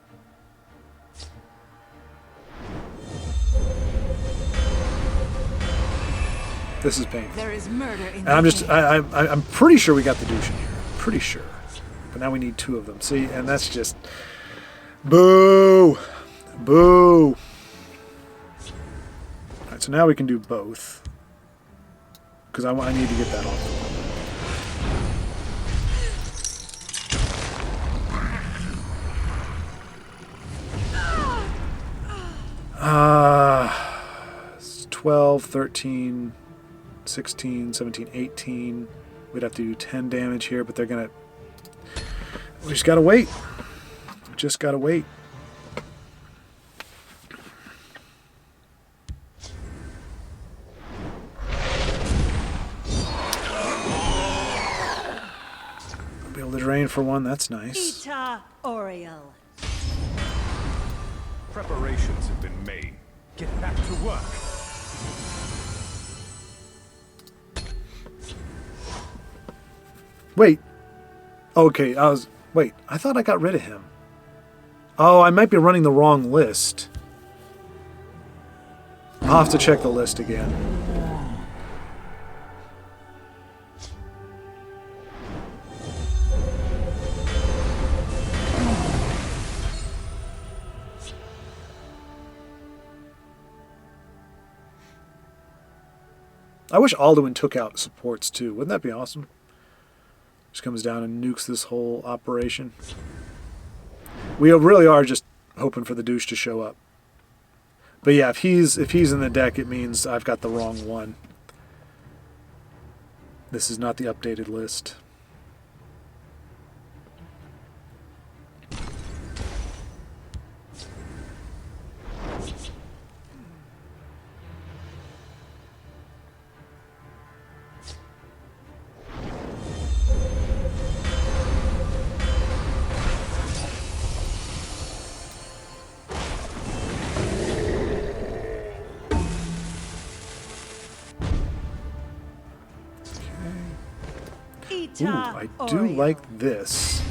This is painful. There is murder in And I'm pretty sure we got the douche in here. Pretty sure. But now we need 2 of them. See, and that's just boo. Boo. Alright, so now we can do both. Because I need to get that off. It's 12, 13, 16, 17, 18. We'd have to do 10 damage here, but they're gonna... We just gotta wait. Just gotta wait. I'll be able to drain for 1, that's nice. Ita Oriel. Preparations have been made. Get back to work. Wait. Okay, wait, I thought I got rid of him. Oh, I might be running the wrong list. I'll have to check the list again. I wish Alduin took out supports too. Wouldn't that be awesome? Just comes down and nukes this whole operation. We really are just hoping for the douche to show up. But yeah, if he's in the deck, it means I've got the wrong one. This is not the updated list. Ooh, I do like this.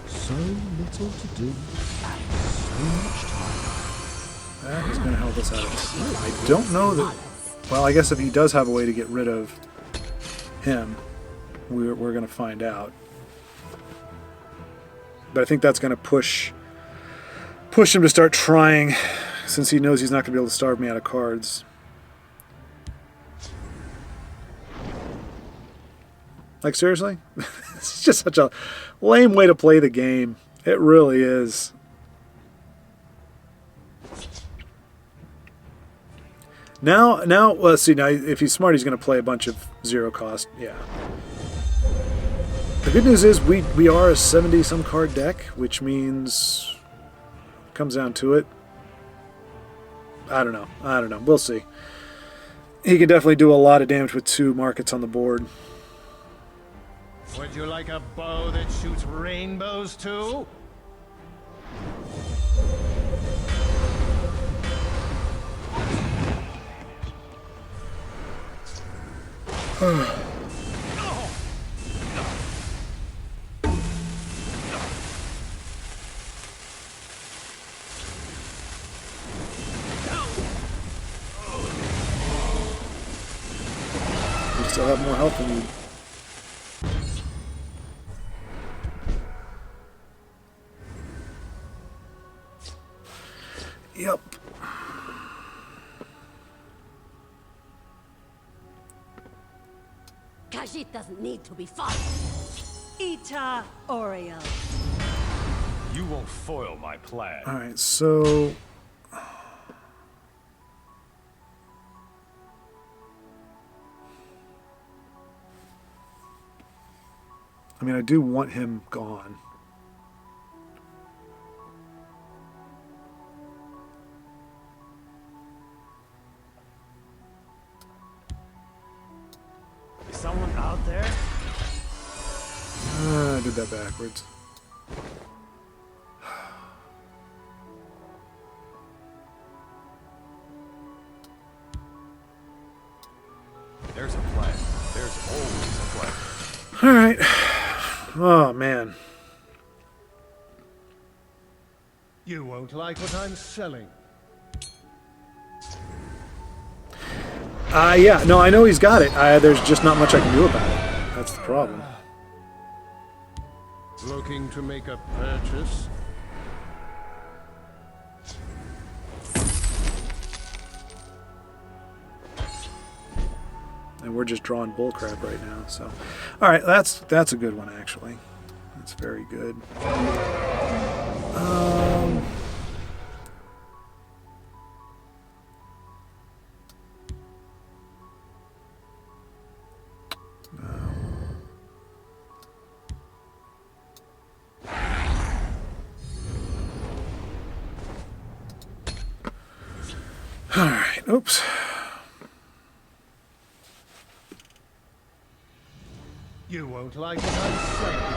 So little to do, and so much time. That is going to help us out. I don't know that... Well, I guess if he does have a way to get rid of him, we're going to find out. But I think that's going to push him to start trying, since he knows he's not going to be able to starve me out of cards. Like, seriously? It's just such a lame way to play the game. It really is. Now, let's see. Now, if he's smart, he's going to play a bunch of zero cost. Yeah. The good news is we are a 70-some card deck, which means it comes down to it. I don't know. We'll see. He can definitely do a lot of damage with 2 markets on the board. Would you like a bow that shoots rainbows too? You still have more health than you. Yep. Khajiit doesn't need to be fought. Ita Oriel. You won't foil my plan. Alright, so... I mean, I do want him gone. Is someone out there? I did that backwards. There's a plan. There's always a plan. Alright. Oh, man. You won't like what I'm selling. Yeah, no, I know he's got it. There's just not much I can do about it. That's the problem. Looking to make a purchase? And we're just drawing bullcrap right now, so... Alright, that's a good one, actually. That's very good. Alright, oops. You won't like what I'm saying.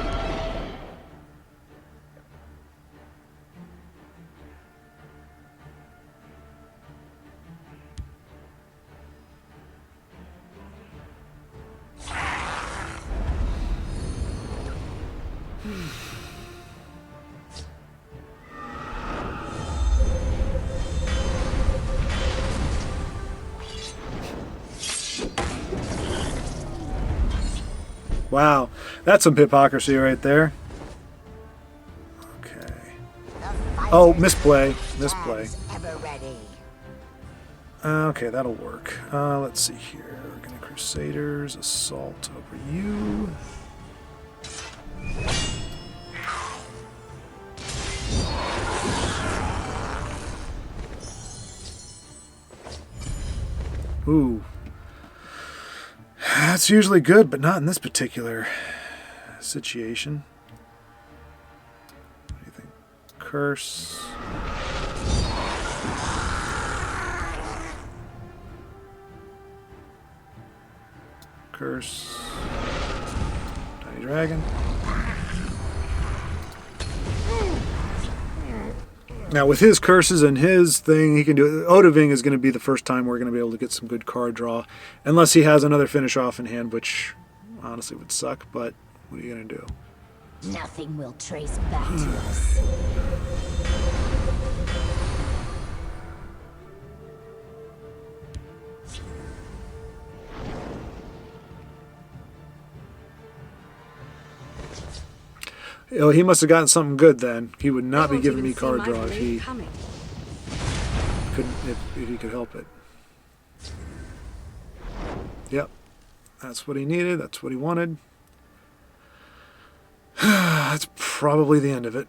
Wow, that's some hypocrisy right there. Okay. Oh, misplay. Misplay. Okay, that'll work. Let's see here. We're gonna Crusaders, assault over you. Ooh. That's usually good, but not in this particular situation. What do you think? Curse. Curse. Tiny dragon. Now, with his curses and his thing, he can do it. Odaving is going to be the first time we're going to be able to get some good card draw. Unless he has another finish off in hand, which honestly would suck, but what are you going to do? Nothing will trace back to us. Oh, he must have gotten something good then. He would not They be won't giving even me see card my draw if blade he coming. couldn't, if he could help it. Yep, that's what he needed. That's what he wanted. That's probably the end of it.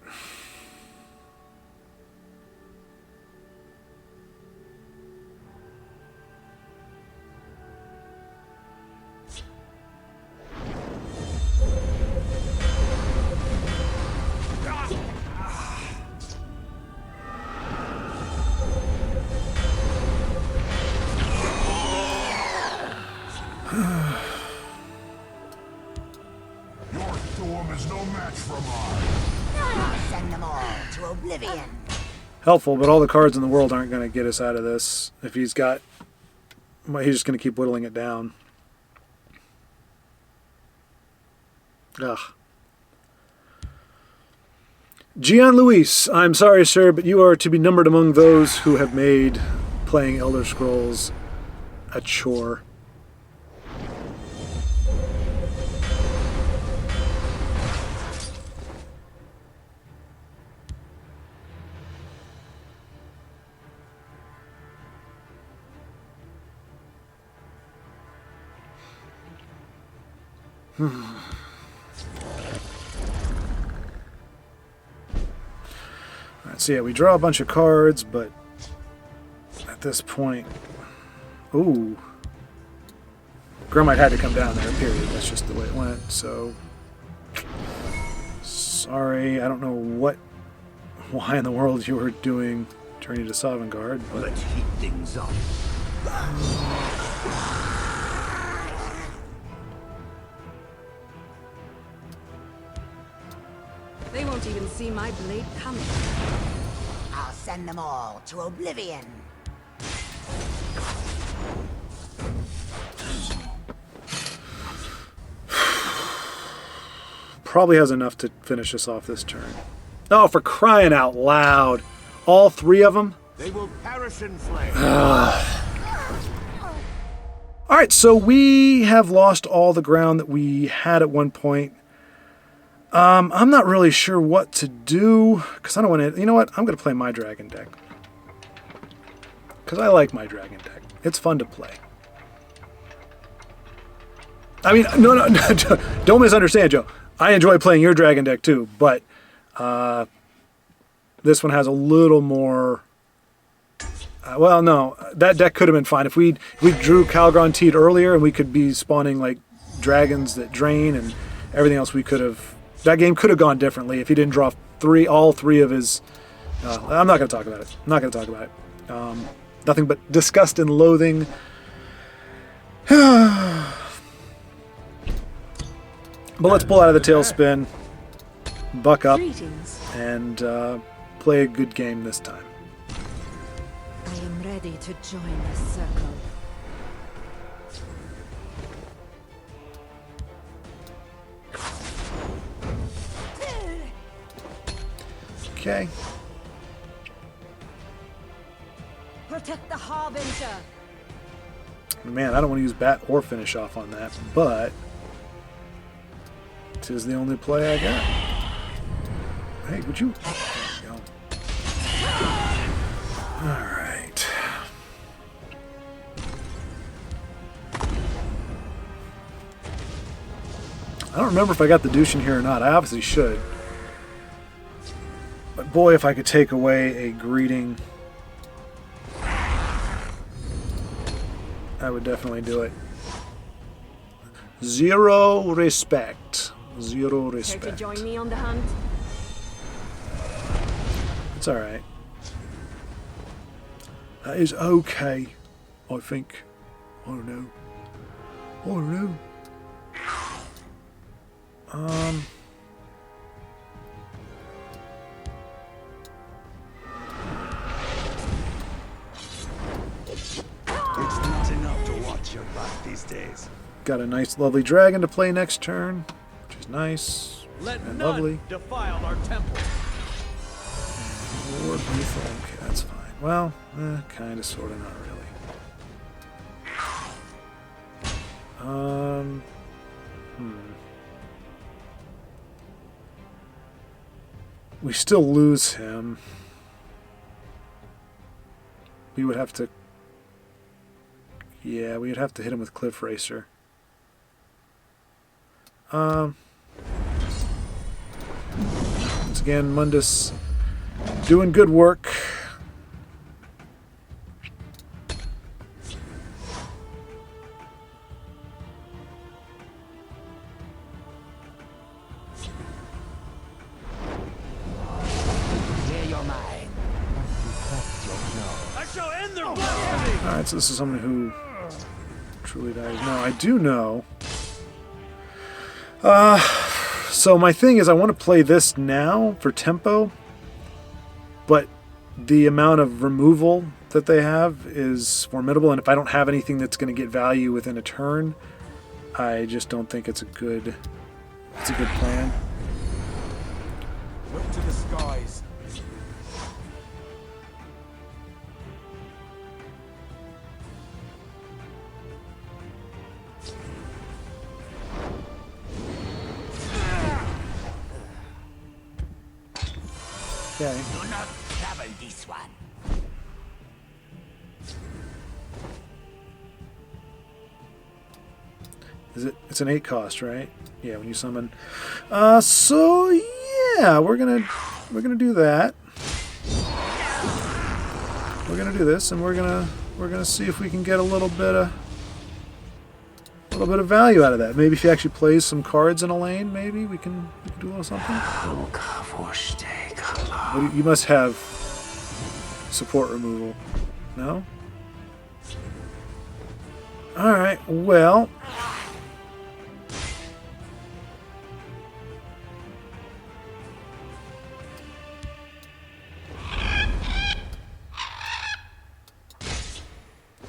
Your storm is no match for mine. Send them all to oblivion. Helpful, but all the cards in the world aren't going to get us out of this. If he's got... Well, he's just going to keep whittling it down. Ugh. Gian Luis, I'm sorry, sir, but you are to be numbered among those who have made playing Elder Scrolls a chore. Alright, so yeah, we draw a bunch of cards, but at this point... Ooh. Gromite had to come down there, period. That's just the way it went, so... Sorry, I don't know why in the world you were doing Journey to Sovngarde, but... Let's heat things up. They won't even see my blade coming. I'll send them all to oblivion. Probably has enough to finish us off this turn. Oh, for crying out loud. All three of them? They will perish in flames. Alright, so we have lost all the ground that we had at one point. I'm not really sure what to do, because I don't want to... You know what? I'm going to play my dragon deck. Because I like my dragon deck. It's fun to play. I mean, no, don't misunderstand, Joe. I enjoy playing your dragon deck too, but this one has a little more... well, no, that deck could have been fine. If we drew Calgon Teed earlier and we could be spawning like dragons that drain and everything else, we could have... That game could have gone differently if he didn't draw all three of his... I'm not going to talk about it. I'm not going to talk about it. Nothing but disgust and loathing. But let's pull out of the tailspin, buck up, Greetings. and play a good game this time. I am ready to join the circle. Okay. Protect the Harbinger. Man, I don't want to use bat or finish off on that, but 'Tis the only play I got. Hey, would you? There you go. Alright. I don't remember if I got the douche in here or not. I obviously should. But boy, if I could take away a greeting, I would definitely do it. Zero respect. Zero Care respect. to join me on the hunt? It's alright. That is okay, I think. I don't know. I don't know. It's not enough to watch your back these days. Got a nice, lovely dragon to play next turn, which is nice Let and none lovely. defile our temple. Lord lethal. Okay, that's fine. Well, kind of, sort of, not really. We still lose him. We would have to... Yeah, we would have to hit him with Cliff Racer. Once again, Mundus doing good work. Alright, so this is someone who truly dies. No, I do know. So my thing is I want to play this now for tempo, but the amount of removal that they have is formidable, and if I don't have anything that's going to get value within a turn, I just don't think it's a good plan. Look to the skies. Okay. Do not travel this one. Is it? It's an 8 cost, right? Yeah, when you summon. So yeah, we're gonna do that. We're gonna do this, and we're gonna see if we can get a little bit of value out of that. Maybe if he actually plays some cards in a lane, maybe we can do a little something. But you must have support removal. No? Alright, well.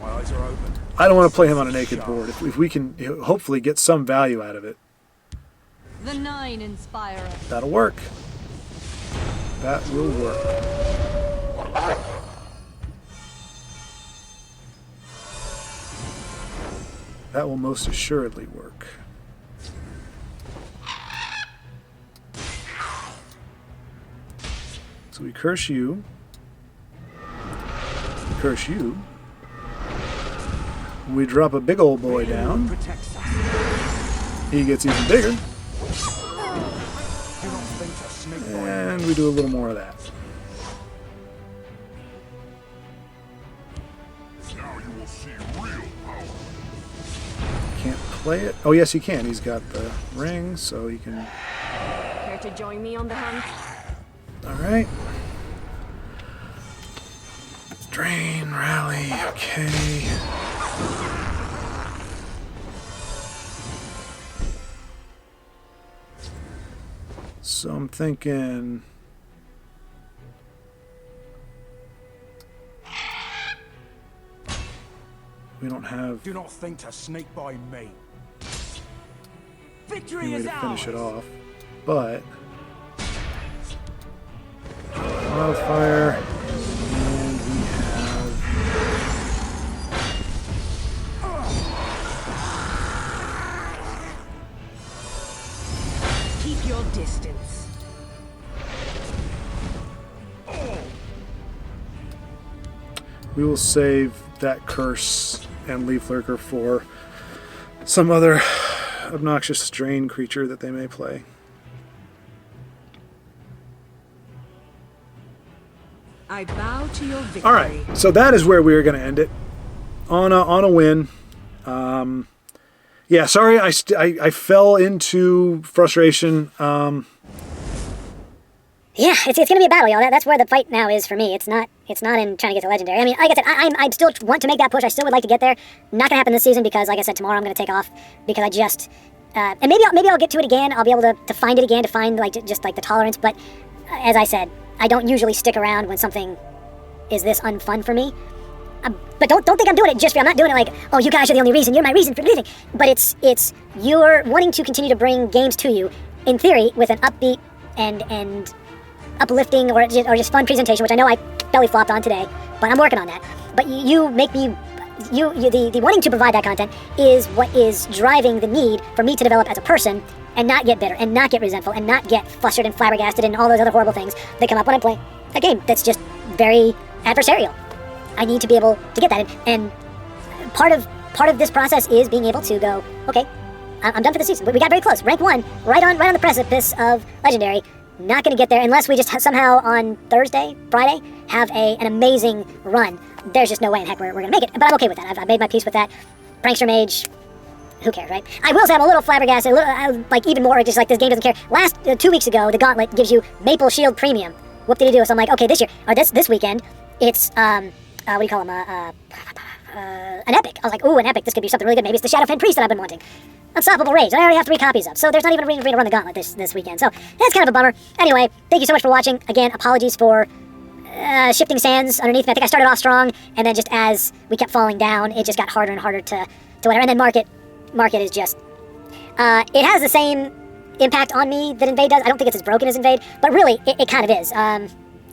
My eyes are open. I don't want to play him on a naked board. If we can hopefully get some value out of it, The 9 Inspirer. that'll work. That will work. That will most assuredly work. So we curse you. We curse you. We drop a big old boy down. Protects us. He gets even bigger. Do not think a snake bite. And we do a little more of that. Now you will see real power. Can't play it. Oh, yes, he can. He's got the ring, so he can... Care to join me on the hunt? Alright. Drain, rally, okay. So I'm thinking... We don't have Do not think to snake by me. any way to finish it off, but... Wildfire, and we have... distance. We will save that curse and Leaf Lurker for some other obnoxious strain creature that they may play. I bow to your victory. All right, so that is where we are going to end it, on a win. Yeah, sorry, I fell into frustration. Yeah, it's going to be a battle, y'all. That's where the fight now is for me. It's not in trying to get to Legendary. I mean, like I said, I still want to make that push. I still would like to get there. Not going to happen this season because, like I said, tomorrow I'm going to take off because I just... and maybe I'll get to it again. I'll be able to find it again, to find just like the tolerance. But as I said, I don't usually stick around when something is this unfun for me. But don't think I'm doing it just for... I'm not doing it like, oh, you guys are the only reason. You're my reason for living. But it's you're wanting to continue to bring games to you, in theory, with an upbeat and uplifting or just fun presentation, which I know I belly flopped on today, but I'm working on that. But you make me... the wanting to provide that content is what is driving the need for me to develop as a person and not get bitter and not get resentful and not get flustered and flabbergasted and all those other horrible things that come up when I'm playing a game that's just very adversarial. I need to be able to get that, and part of this process is being able to go, okay, I'm done for the season. We got very close. Rank 1, right on the precipice of Legendary. Not going to get there unless we just somehow on Thursday, Friday, have an amazing run. There's just no way in heck we're going to make it, but I'm okay with that. I've made my peace with that. Prankster Mage, who cares, right? I will say I'm a little flabbergasted, like even more, just like this game doesn't care. Last 2 weeks ago, the Gauntlet gives you Maple Shield Premium. Whoop did he do? So I'm like, okay, this year, or this weekend, it's, what do you call them, an epic. I was like, ooh, an epic, this could be something really good. Maybe it's the Shadowfen Priest that I've been wanting. Unstoppable Rage, that I already have 3 copies of, so there's not even a reason for me to run the Gauntlet this weekend. So that's kind of a bummer. Anyway, thank you so much for watching. Again, apologies for shifting sands underneath me. I think I started off strong, and then just as we kept falling down, it just got harder and harder to whatever. And then Market is just, it has the same impact on me that Invade does. I don't think it's as broken as Invade, but really, it kind of is.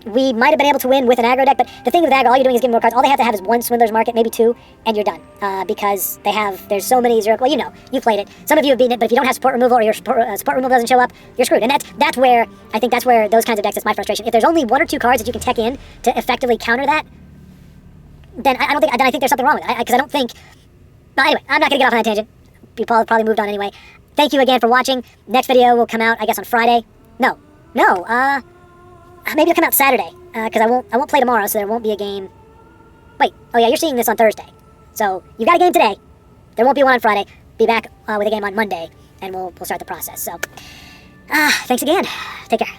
We might have been able to win with an aggro deck, but the thing with aggro, all you're doing is giving more cards. All they have to have is 1 Swindler's Market, maybe 2, and you're done. Because there's so many zero... Well, you know, you've played it. Some of you have beaten it, but if you don't have support removal or your support removal doesn't show up, you're screwed. And that's where, I think that's where those kinds of decks, is my frustration. If there's only 1 or 2 cards that you can tech in to effectively counter that, then I think there's something wrong with it. Because I don't think... Well, anyway, I'm not going to get off on that tangent. You probably moved on anyway. Thank you again for watching. Next video will come out, I guess, on Friday. No, maybe it'll come out Saturday. Because I won't play tomorrow, so there won't be a game. Wait, oh yeah, you're seeing this on Thursday. So, you've got a game today. There won't be one on Friday. Be back with a game on Monday, and we'll start the process. So, thanks again. Take care.